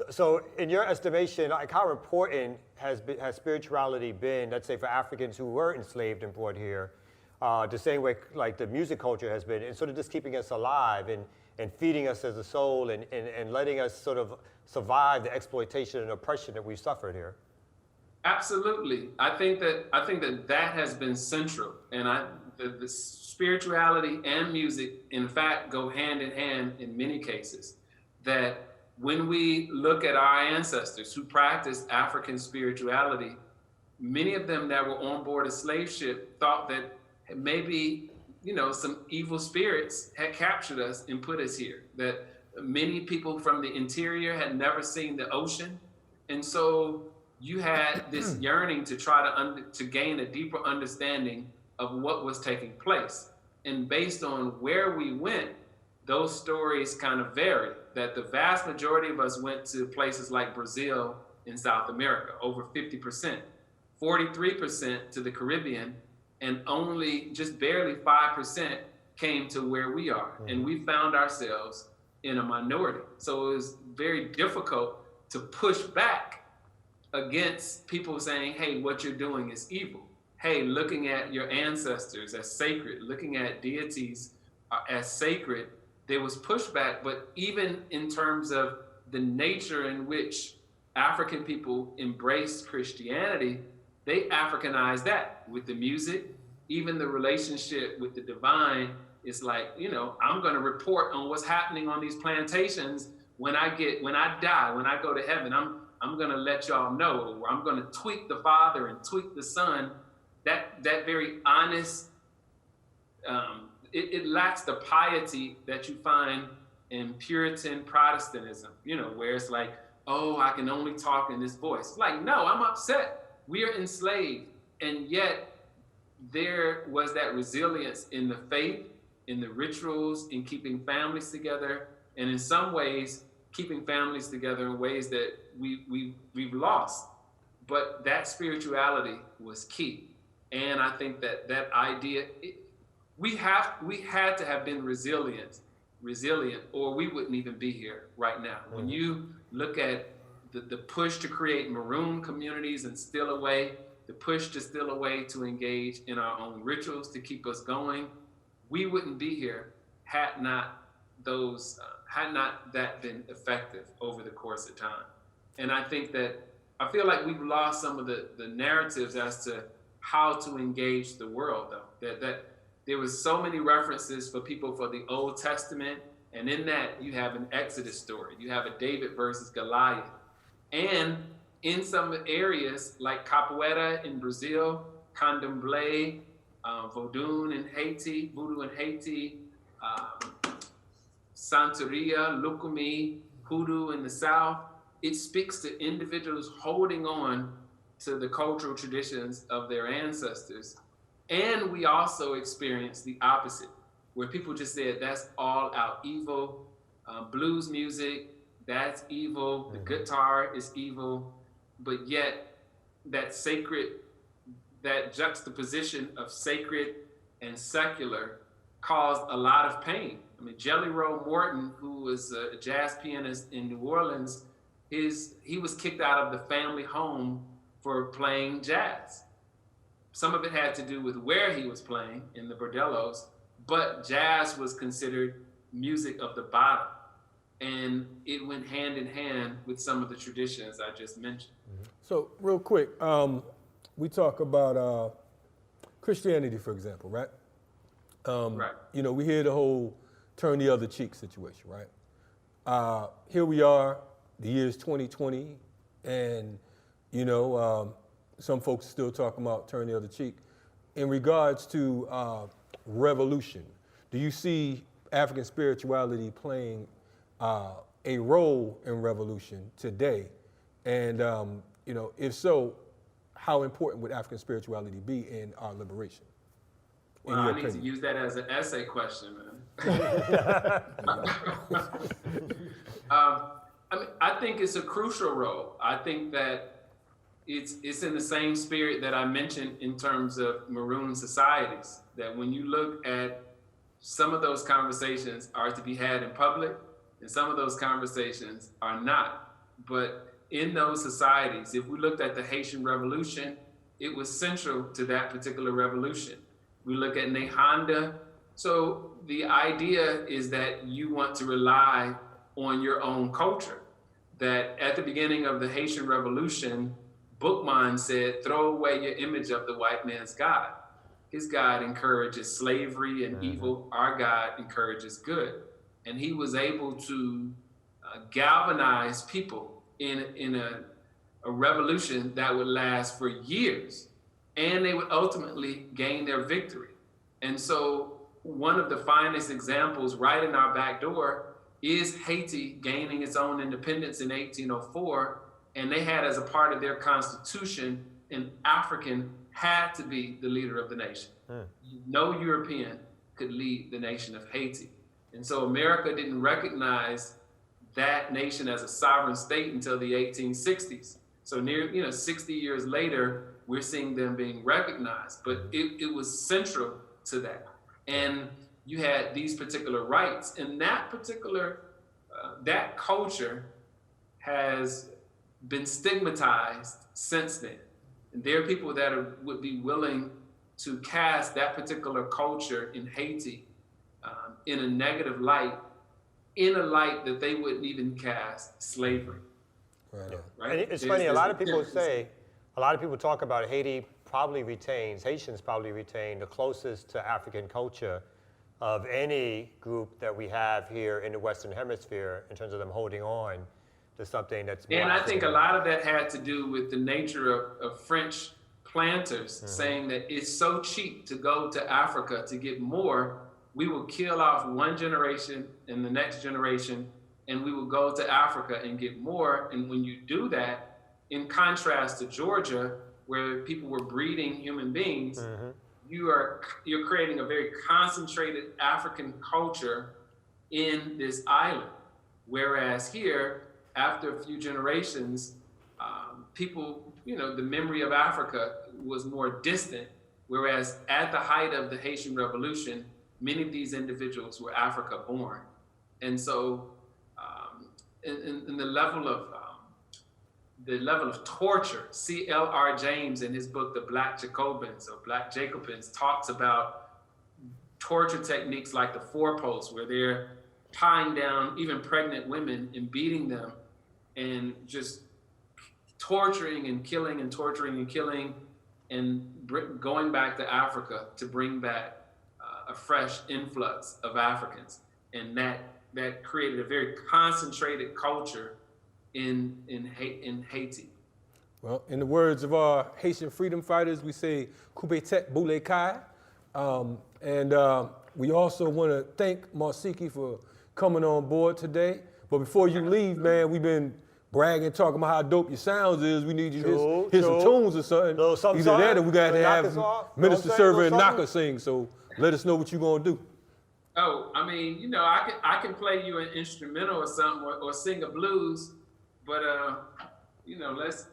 Speaker 2: So in your estimation, like, how important has spirituality been, let's say, for Africans who were enslaved and brought here, the same way like the music culture has been, and sort of just keeping us alive and feeding us as a soul and letting us sort of survive the exploitation and oppression that we've suffered here?
Speaker 6: Absolutely. I think that has been central, and the spirituality and music, in fact, go hand in hand in many cases. That when we look at our ancestors who practiced African spirituality, many of them that were on board a slave ship thought that maybe, some evil spirits had captured us and put us here. That many people from the interior had never seen the ocean, and so you had this yearning to try to gain a deeper understanding of what was taking place. And based on where we went, those stories kind of varied. That the vast majority of us went to places like Brazil in South America, over 50%, 43% to the Caribbean, and only just barely 5% came to where we are. And we found ourselves in a minority. So it was very difficult to push back against people saying, hey, what you're doing is evil. Hey, looking at your ancestors as sacred, looking at deities as sacred, there was pushback. But even in terms of the nature in which African people embraced Christianity, they Africanized that with the music, even the relationship with the divine. It's like, I'm going to report on what's happening on these plantations when I die, when I go to heaven. I'm going to let y'all know, or I'm going to tweak the Father and tweak the Son. That very honest, it lacks the piety that you find in Puritan Protestantism, where it's like, oh, I can only talk in this voice. It's like, no, I'm upset. We are enslaved. And yet there was that resilience in the faith, in the rituals, in keeping families together, and in some ways, keeping families together in ways that we've lost. But that spirituality was key. And I think that idea, we had to have been resilient, or we wouldn't even be here right now. When you look at the push to create maroon communities and steal away, the push to steal away to engage in our own rituals to keep us going, we wouldn't be here had not that been effective over the course of time. And I feel like we've lost some of the narratives as to how to engage the world, though. That there was so many references for people for the Old Testament, and in that you have an Exodus story. You have a David versus Goliath. And in some areas like Capoeira in Brazil, Candomblé, Voodoo in Haiti, Santeria, Lukumi, Hoodoo in the South, it speaks to individuals holding on to the cultural traditions of their ancestors. And we also experience the opposite, where people just said that's all out evil. Blues music, that's evil. The guitar is evil. But yet that juxtaposition of sacred and secular caused a lot of pain. I mean, Jelly Roll Morton, who was a jazz pianist in New Orleans, he was kicked out of the family home for playing jazz. Some of it had to do with where he was playing in the bordellos, but jazz was considered music of the bottom. And it went hand in hand with some of the traditions I just mentioned.
Speaker 3: So real quick, we talk about Christianity, for example, right?
Speaker 6: Right.
Speaker 3: You know, we hear the whole turn the other cheek situation, right? Here we are, the year's 2020, and, you know, some folks are still talking about turn the other cheek. In regards to revolution, do you see African spirituality playing a role in revolution today? And, you know, if so, how important would African spirituality be in our liberation?
Speaker 6: Well, I need to use that as an essay question, man. I mean, I think it's a crucial role. I think that it's in the same spirit that I mentioned in terms of maroon societies, that when you look at some of those conversations are to be had in public and some of those conversations are not. But in those societies, if we looked at the Haitian Revolution, it was central to that particular revolution. We look at Nehanda. So the idea is that you want to rely on your own culture. That at the beginning of the Haitian Revolution, Boukman said, throw away your image of the white man's God. His God encourages slavery and evil. Our God encourages good. And he was able to galvanize people in a revolution that would last for years. And they would ultimately gain their victory. And so one of the finest examples right in our back door is Haiti gaining its own independence in 1804. And they had as a part of their constitution, an African had to be the leader of the nation. No European could lead the nation of Haiti. And so America didn't recognize that nation as a sovereign state until the 1860s. So 60 years later, we're seeing them being recognized, but it was central to that. And you had these particular rights, and that particular, that culture has been stigmatized since then. And there are people that would be willing to cast that particular culture in Haiti in a negative light, in a light that they wouldn't even cast slavery. Right?
Speaker 2: And it's funny, a lot of people talk about Haitians probably retain the closest to African culture of any group that we have here in the Western Hemisphere in terms of them holding on to something that's more.
Speaker 6: And I think a lot of that had to do with the nature of French planters saying that it's so cheap to go to Africa to get more, we will kill off one generation and the next generation, and we will go to Africa and get more. And when you do that, in contrast to Georgia, where people were breeding human beings, you're creating a very concentrated African culture in this island. Whereas here, after a few generations, people, the memory of Africa was more distant. Whereas at the height of the Haitian Revolution, many of these individuals were Africa born. And so in the level of torture. C.L.R. James in his book, The Black Jacobins, or Black Jacobins, talks about torture techniques like the four-post, where they're tying down even pregnant women and beating them and just torturing and killing and torturing and killing, and going back to Africa to bring back a fresh influx of Africans. And that created a very concentrated culture in Haiti.
Speaker 3: Well, in the words of our Haitian freedom fighters, we say "Coupe tete boule kai," and we also want to thank Mausiki for coming on board today. But before you leave, man, we've been bragging, talking about how dope your sounds is. We need you to hit some tunes or something. Either that, or we got to have Minister Server and Naka sing. So let us know what you're gonna do.
Speaker 6: Oh, I mean, you know, I can play you an instrumental or something, or sing a blues, but you know, let's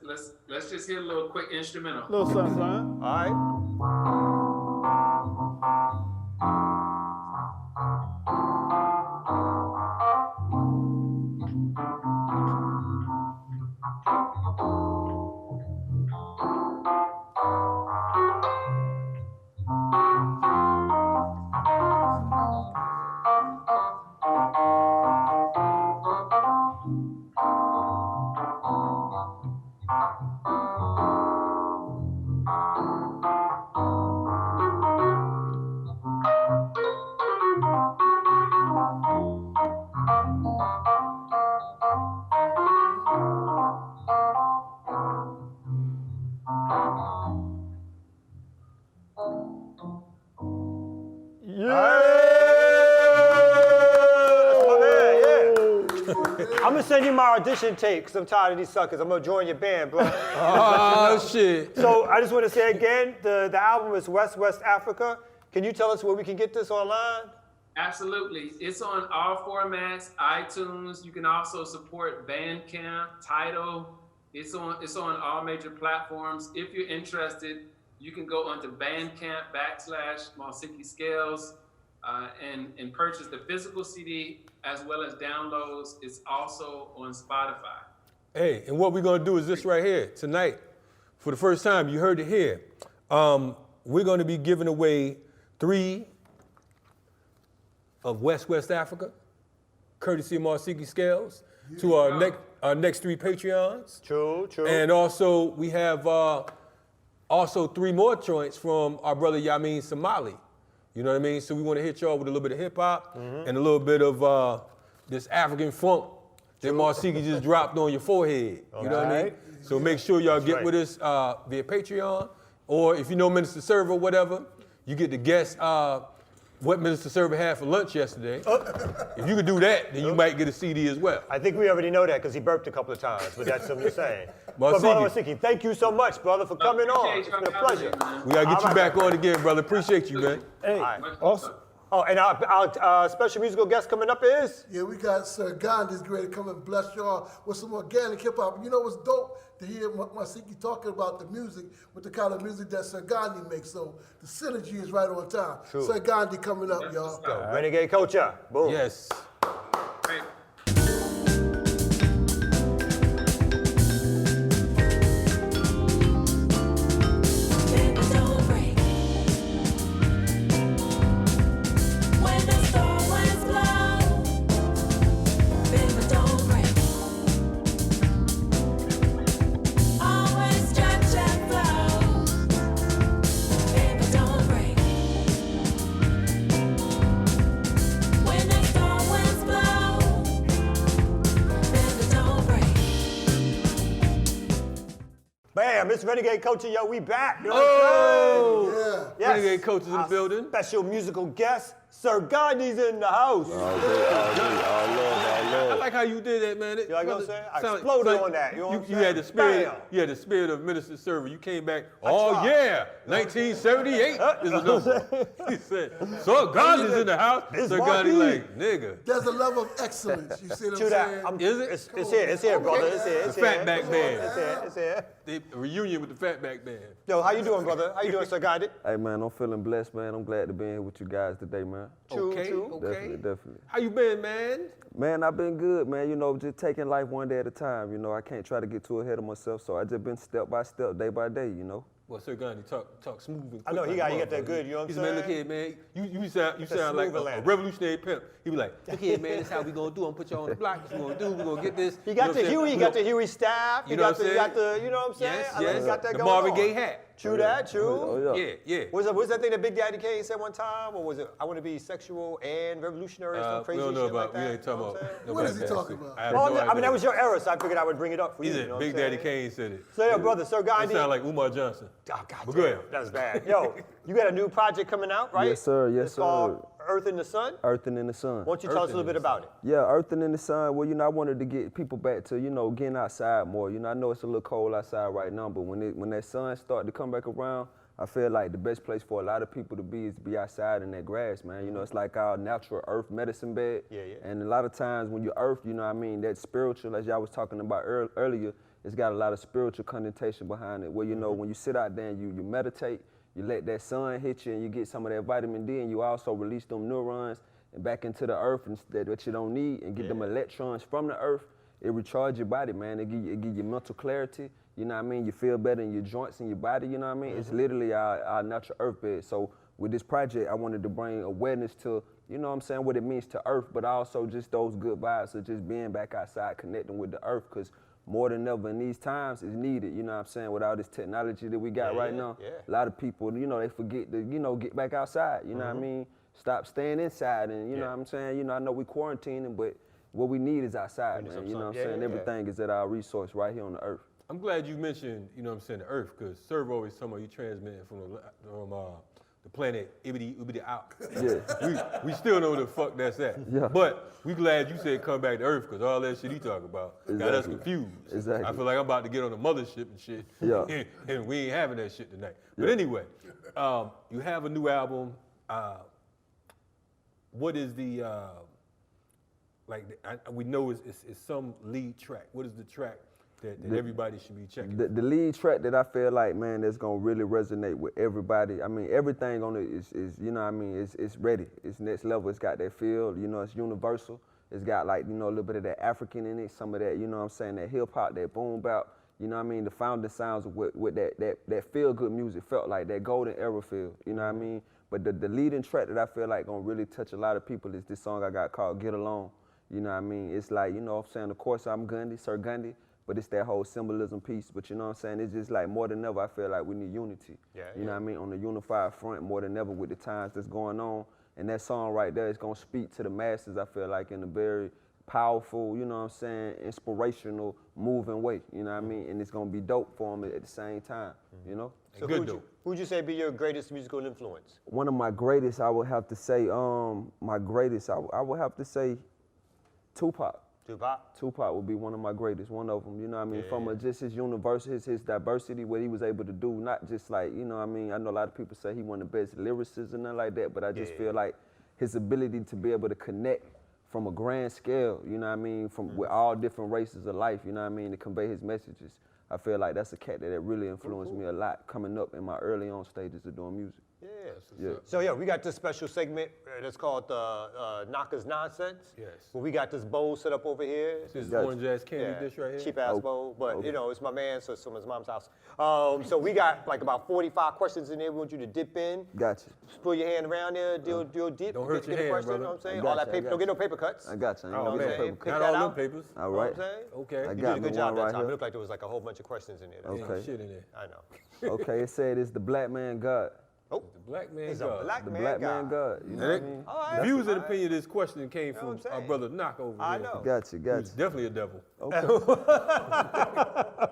Speaker 6: just hear a little quick instrumental.
Speaker 1: Little something, son.
Speaker 2: All right. I'm gonna send you my audition tape because I'm tired of these suckers. I'm gonna join your band, bro.
Speaker 3: Oh, shit.
Speaker 2: So I just want to say again, the album is West Africa. Can you tell us where we can get this online?
Speaker 6: Absolutely. It's on all formats, iTunes. You can also support Bandcamp, Tidal. It's on all major platforms. If you're interested, you can go onto Bandcamp /Mausiki Scales and purchase the physical CD as well as downloads. It's also on Spotify.
Speaker 3: Hey, and what we're gonna do is this right here tonight. For the first time, you heard it here. We're gonna be giving away 3 of West Africa, courtesy of Mausiki Scales, to our next 3 Patreons.
Speaker 2: True.
Speaker 3: And also we have also 3 more joints from our brother Yamin Somali. You know what I mean? So we want to hit y'all with a little bit of hip hop and a little bit of this African funk that Mausiki just dropped on your forehead. You know what I mean? So make sure y'all get with us via Patreon, or if you know Minister Server or whatever, you get to guess what Minister Server had for lunch yesterday. If you could do that, then you might get a CD as well.
Speaker 2: I think we already know that because he burped a couple of times, but that's what I'm saying. But brother Mausiki, thank you so much, brother, for coming on. It's been a pleasure.
Speaker 3: We gotta get you back on again, brother. Appreciate you, man.
Speaker 1: Hey, awesome.
Speaker 2: Oh, and our special musical guest coming up is?
Speaker 5: Yeah, we got Sir Gandi is ready to come and bless y'all with some organic hip hop. You know what's dope? To hear Mausiki talking about the music with the kind of music that Sir Gandi makes. So the synergy is right on time.
Speaker 2: True.
Speaker 5: Sir Gandi coming up, y'all.
Speaker 2: Renegade Culture. Boom.
Speaker 3: Yes.
Speaker 6: Great.
Speaker 2: Bam, it's Renegade Culture, yo, we back. You know
Speaker 3: Oh!
Speaker 2: what I'm saying? Yes.
Speaker 3: Renegade Culture's in the building.
Speaker 2: Special musical guest, Sir Gandi's in the house.
Speaker 3: I like how you did that, man.
Speaker 2: You like what I'm saying? I exploded on that. You know what I'm saying?
Speaker 3: You had the spirit.
Speaker 2: Bam.
Speaker 3: You had the spirit of Minister Server. You came back. Oh yeah, 1978 is a number. He said, "Sir Gandi's in the house." Sir Gandi like, nigga.
Speaker 5: There's a level of excellence. You see what I'm saying?
Speaker 3: Is it?
Speaker 2: It's here, brother. It's here.
Speaker 3: The Fatback Band.
Speaker 2: It's here.
Speaker 3: a reunion with the Fatback Band.
Speaker 2: Yo, how you doing, brother? How you doing, Sir Gandi?
Speaker 8: Hey, man, I'm feeling blessed, man. I'm glad to be here with you guys today, man.
Speaker 2: True.
Speaker 8: Definitely.
Speaker 3: How you been, man?
Speaker 8: Man, I've been good, man. You know, just taking life one day at a time. You know, I can't try to get too ahead of myself, so I just been step by step, day by day, you know.
Speaker 3: Well, Sir Gandi talk smooth and quick.
Speaker 2: I know, he got that good, you know what I'm
Speaker 3: He said, man, look here, man. You sound like a revolutionary pimp. He be like, look here, man, this how we gonna do. I'm gonna put you on the block. This what we gonna do. We gonna get this.
Speaker 2: He got the Huey, staff.
Speaker 3: You know what I'm saying?
Speaker 2: You got the, you know what I'm saying?
Speaker 3: Yes.
Speaker 2: He got that
Speaker 3: the
Speaker 2: going
Speaker 3: Marvin
Speaker 2: on.
Speaker 3: Gaye hat.
Speaker 2: True that, true.
Speaker 8: Oh, yeah.
Speaker 3: Yeah.
Speaker 2: What's that thing that Big Daddy Kane said one time? Or was it, I want to be sexual and revolutionary or some crazy
Speaker 3: we don't know
Speaker 2: shit
Speaker 3: about,
Speaker 2: like that?
Speaker 3: we ain't talking about.
Speaker 5: What is he talking about?
Speaker 2: I mean, that was your era, so I figured I would bring it up for you.
Speaker 3: He said,
Speaker 2: You know
Speaker 3: Big
Speaker 2: what I'm
Speaker 3: Daddy
Speaker 2: saying?
Speaker 3: Kane said it.
Speaker 2: So, brother, Sir Gandi.
Speaker 3: It sound like Umar Johnson.
Speaker 2: Oh, God
Speaker 3: But go ahead.
Speaker 2: That's bad. Yo, you got a new project coming out, right?
Speaker 8: Yes, sir. Yes,
Speaker 2: it's
Speaker 8: sir.
Speaker 2: called Earth in the Sun.
Speaker 8: Earthing in the Sun.
Speaker 2: Why don't you tell us a little bit about it?
Speaker 8: Yeah, Earthing in the Sun. Well, you know, I wanted to get people back to, you know, getting outside more. You know, I know it's a little cold outside right now, but when that sun started to come back around, I feel like the best place for a lot of people to be is to be outside in that grass, man. You know, it's like our natural earth medicine bed.
Speaker 2: Yeah.
Speaker 8: And a lot of times when you earth, you know what I mean, that spiritual, as y'all was talking about earlier, it's got a lot of spiritual connotation behind it. Where, you know, when you sit out there and you meditate, you let that sun hit you and you get some of that vitamin D, and you also release them neurons and back into the earth and that you don't need, and get them electrons from the earth. It recharge your body, man. It give you mental clarity. You know what I mean? You feel better in your joints and your body, you know what I mean? It's literally our natural earth bed. So with this project, I wanted to bring awareness to, you know what I'm saying, what it means to earth, but also just those good vibes of just being back outside, connecting with the earth, because more than ever in these times is needed, you know what I'm saying, with all this technology that we got right now. A lot of people, you know, they forget to, you know, get back outside, you know what I mean? Stop staying inside, and you know what I'm saying? You know, I know we quarantining, but what we need is outside, man. You know what I'm saying? Everything is at our resource right here on the earth.
Speaker 3: I'm glad you mentioned, you know what I'm saying, the earth, because Serv always talking about you transmitting from the planet Ibidi out.
Speaker 8: Yeah.
Speaker 3: we still know where the fuck that's at.
Speaker 8: Yeah.
Speaker 3: But we glad you said come back to earth, because all that shit he talking about got us confused.
Speaker 8: Exactly.
Speaker 3: I feel like I'm about to get on the mothership and shit.
Speaker 8: Yeah.
Speaker 3: And we ain't having that shit tonight. But anyway, you have a new album. What is the, we know it's some lead track. What is the track that everybody should be checking?
Speaker 8: The lead track that I feel like, man, that's gonna really resonate with everybody. I mean, everything on it is you know what I mean, it's ready. It's next level. It's got that feel, you know, it's universal. It's got, like, you know, a little bit of that African in it, some of that, you know what I'm saying, that hip hop, that boom bap, you know what I mean, the founding sounds of what that feel good music felt like, that golden era feel, you know what I mean? But the leading track that I feel like gonna really touch a lot of people is this song I got called Get Along. You know what I mean? It's like, you know what I'm saying, of course I'm Gandhi, Sir Gandi, but it's that whole symbolism piece. But you know what I'm saying? It's just like more than ever, I feel like we need unity. You know what I mean? On the unified front, more than ever with the times that's going on. And that song right there is gonna speak to the masses, I feel like, in a very powerful, you know what I'm saying, inspirational, moving way, you know what I mean? And it's gonna be dope for them at the same time, you know?
Speaker 2: So who'd you say be your greatest musical influence?
Speaker 8: One of my greatest, I would have to say, I would have to say Tupac. Tupac would be one of my greatest, one of them, you know what I mean? From just his universe, his diversity, what he was able to do, not just like, you know what I mean? I know a lot of people say he one of the best lyricists and nothing like that, but I just feel like his ability to be able to connect from a grand scale, you know what I mean, from with all different races of life, you know what I mean, to convey his messages. I feel like that's a cat that really influenced me a lot coming up in my early on stages of doing music.
Speaker 2: So we got this special segment that's called Naka's Nonsense.
Speaker 3: Yes.
Speaker 2: Well, we got this bowl set up over here.
Speaker 3: This is orange ass candy dish right here.
Speaker 2: Cheap ass bowl, but you know, it's my man, so it's from his mom's house. So we got like about 45 questions in there. We want you to dip in.
Speaker 8: Gotcha.
Speaker 2: Just put your hand around there, deal deep.
Speaker 3: Don't hurt your hand,
Speaker 2: question,
Speaker 3: brother.
Speaker 2: You know what I'm saying?
Speaker 8: I
Speaker 2: All
Speaker 8: got
Speaker 2: that
Speaker 8: you,
Speaker 2: paper, don't get no paper cuts.
Speaker 8: I got you. I ain't
Speaker 2: know
Speaker 8: gonna
Speaker 2: what
Speaker 8: get
Speaker 2: I'm
Speaker 8: no
Speaker 2: saying?
Speaker 8: paper
Speaker 2: Cut
Speaker 3: Not
Speaker 2: that
Speaker 3: all them
Speaker 2: out.
Speaker 3: papers.
Speaker 8: All
Speaker 2: You know what
Speaker 8: right.
Speaker 2: I'm saying?
Speaker 3: Okay.
Speaker 8: I
Speaker 2: You
Speaker 8: got
Speaker 2: did a
Speaker 8: me
Speaker 2: good job
Speaker 8: one
Speaker 2: that
Speaker 8: right
Speaker 2: time. It
Speaker 8: here.
Speaker 2: looked like there was like a whole bunch of questions in there. That's
Speaker 8: Okay.
Speaker 3: Ain't shit in there.
Speaker 2: I know.
Speaker 8: Okay, it said it's the black man God.
Speaker 2: Oh,
Speaker 3: The black man
Speaker 2: he's
Speaker 3: God.
Speaker 2: a black
Speaker 8: The
Speaker 2: man
Speaker 8: black
Speaker 2: guy.
Speaker 8: man God. You know what I mean?
Speaker 2: All right.
Speaker 3: The views and
Speaker 2: All right.
Speaker 3: opinion of this question came
Speaker 2: what
Speaker 3: from
Speaker 2: I'm
Speaker 3: our
Speaker 2: saying.
Speaker 3: brother Naka over
Speaker 2: I
Speaker 3: here.
Speaker 2: know.
Speaker 8: Got you.
Speaker 3: He's definitely a devil.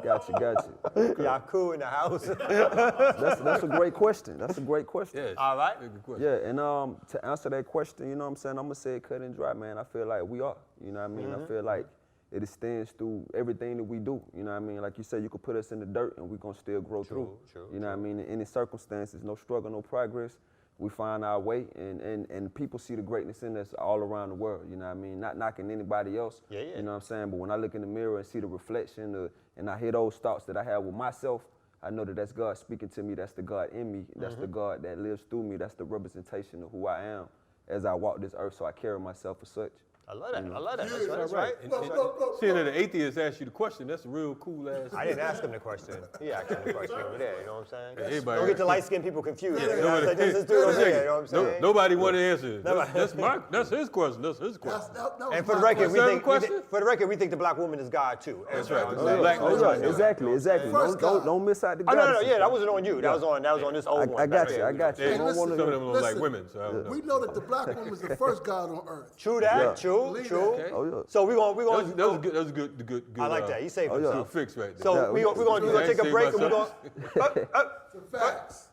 Speaker 8: Got you.
Speaker 2: Y'all cool in the house.
Speaker 8: That's a great question. That's a great question.
Speaker 3: Yes.
Speaker 2: All right.
Speaker 3: Good question.
Speaker 8: Yeah, and to answer that question, you know what I'm saying, I'm gonna say it cut and dry, man. I feel like we are. You know what I mean? I feel like it extends through everything that we do. You know what I mean? Like you said, you could put us in the dirt and we're gonna still grow through.
Speaker 2: True,
Speaker 8: you know what I mean? In any circumstances, no struggle, no progress. we find our way, and people see the greatness in us all around the world, you know what I mean? Not knocking anybody else, you know what I'm saying? But when I look in the mirror and see the reflection, and I hear those thoughts that I have with myself, I know that that's God speaking to me, that's the God in me, that's the God that lives through me, that's the representation of who I am as I walk this earth, so I carry myself as such.
Speaker 2: I love that. I love that.
Speaker 3: Yeah,
Speaker 2: That's right.
Speaker 3: Seeing that the atheist asked you the question, that's a real cool ass.
Speaker 2: I didn't ask him the question. He asked him the question over there. You know what I'm saying?
Speaker 3: Everybody
Speaker 2: Don't get the light-skinned people confused.
Speaker 3: Yeah,
Speaker 2: You know, like, this dude over there, you know what I'm saying?
Speaker 3: Nobody want to answer it. That's his question. That's his question.
Speaker 2: And for the record, we think the black woman is God too.
Speaker 3: That's right.
Speaker 8: Exactly. Don't miss out the God.
Speaker 2: No. Yeah, that wasn't on you. That was on this old one.
Speaker 8: I got you.
Speaker 3: Some of them look like women. So I don't know.
Speaker 5: We know that the black woman is the first God on earth.
Speaker 2: True that. True. So we're gonna.
Speaker 3: That was good.
Speaker 2: I like that. He saved himself.
Speaker 3: Fix right there.
Speaker 2: So we're gonna take a break and we're gonna.
Speaker 5: Facts.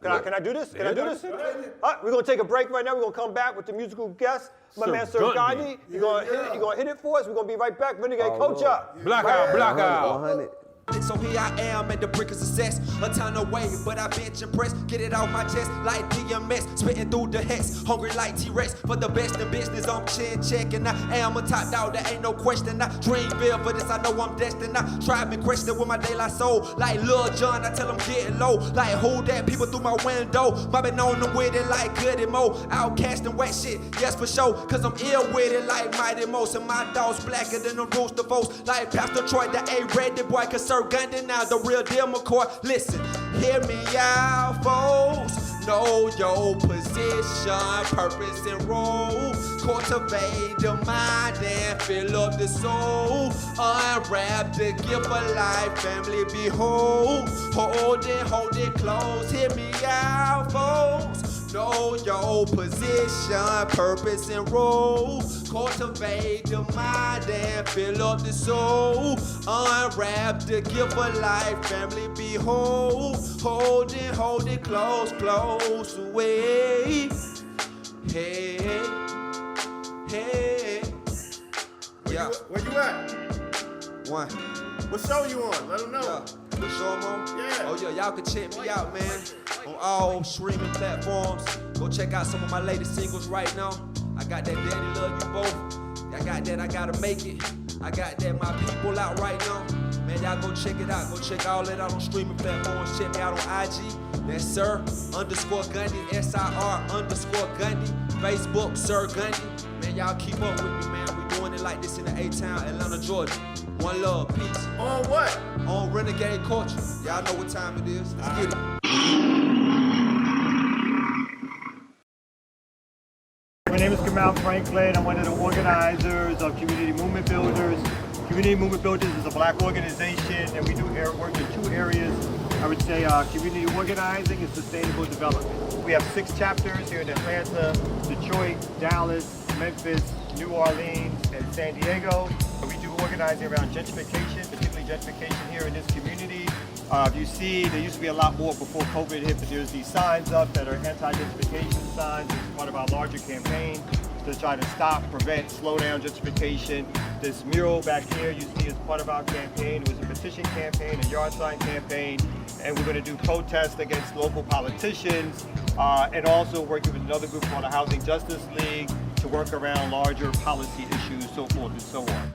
Speaker 2: Can I do this? Can I do this? We're gonna take a break right now. We're gonna come back with the musical guest, my man Sir Gandi. You're gonna hit it for us. We're gonna be right back. Renegade Culture.
Speaker 3: Blackout.
Speaker 4: So here I am at the brink of success. A ton away, but I bench and press. Get it off my chest like DMS. Spitting through the hex. Hungry like T-Rex. For the best in business, I'm chin checking. I am a top dog, there ain't no question. I dreamville for this, I know I'm destined. I try me question with my daylight soul. Like Lil Jon, I tell him getting low. Like who that? People through my window. Mobbing on them with it like Goody Mo. Outcasting wet shit, yes for sure. Cause I'm ill with it like Mighty Most. And my dog's blacker than the rooster folks. Like Pastor Troy, the A-ready boy. Cause Sir Gandi now the real deal McCoy. Listen, hear me out, folks. Know your position, purpose and role. Cultivate the mind and fill up the soul. Unwrap the gift of life, family behold. Hold it close. Hear me out, folks. Know your position, purpose and role. Cultivate the mind and fill up the soul. Unwrap the gift of life, family behold. Hold it close away. Hey. Yeah.
Speaker 1: Where you at?
Speaker 4: One.
Speaker 1: What show you on? Let them know.
Speaker 4: Yeah. What show I'm on?
Speaker 1: Yeah.
Speaker 4: Oh yeah, y'all can check me out, man. On all streaming platforms. Go check out some of my latest singles right now. I got that Daddy Love You Both. I got that I Gotta Make It. I got that My People out right now. Man, y'all go check it out. Go check all that out on streaming platforms. Check me out on IG. That's Sir_Gandi, SIR_Gandi. Facebook, Sir Gandi. Man, y'all keep up with me, man. We doing it like this in the A-Town, Atlanta, Georgia. One love, peace.
Speaker 1: On what?
Speaker 4: On Renegade Culture. Y'all know what time it is. Let's get it.
Speaker 9: My name is Kamau Franklin. I'm one of the organizers of Community Movement Builders. Community Movement Builders is a black organization, and we do work in two areas. I would say community organizing and sustainable development. We have 6 chapters here in Atlanta, Detroit, Dallas, Memphis, New Orleans, and San Diego. We do organizing around gentrification, particularly gentrification here in this community. If you see, there used to be a lot more before COVID hit, but there's these signs up that are anti-gentrification signs. It's part of our larger campaign to try to stop, prevent, slow down gentrification. This mural back here you see is part of our campaign. It was a petition campaign, a yard sign campaign, and we're going to do protests against local politicians, and also working with another group called the Housing Justice League to work around larger policy issues, so forth and so on.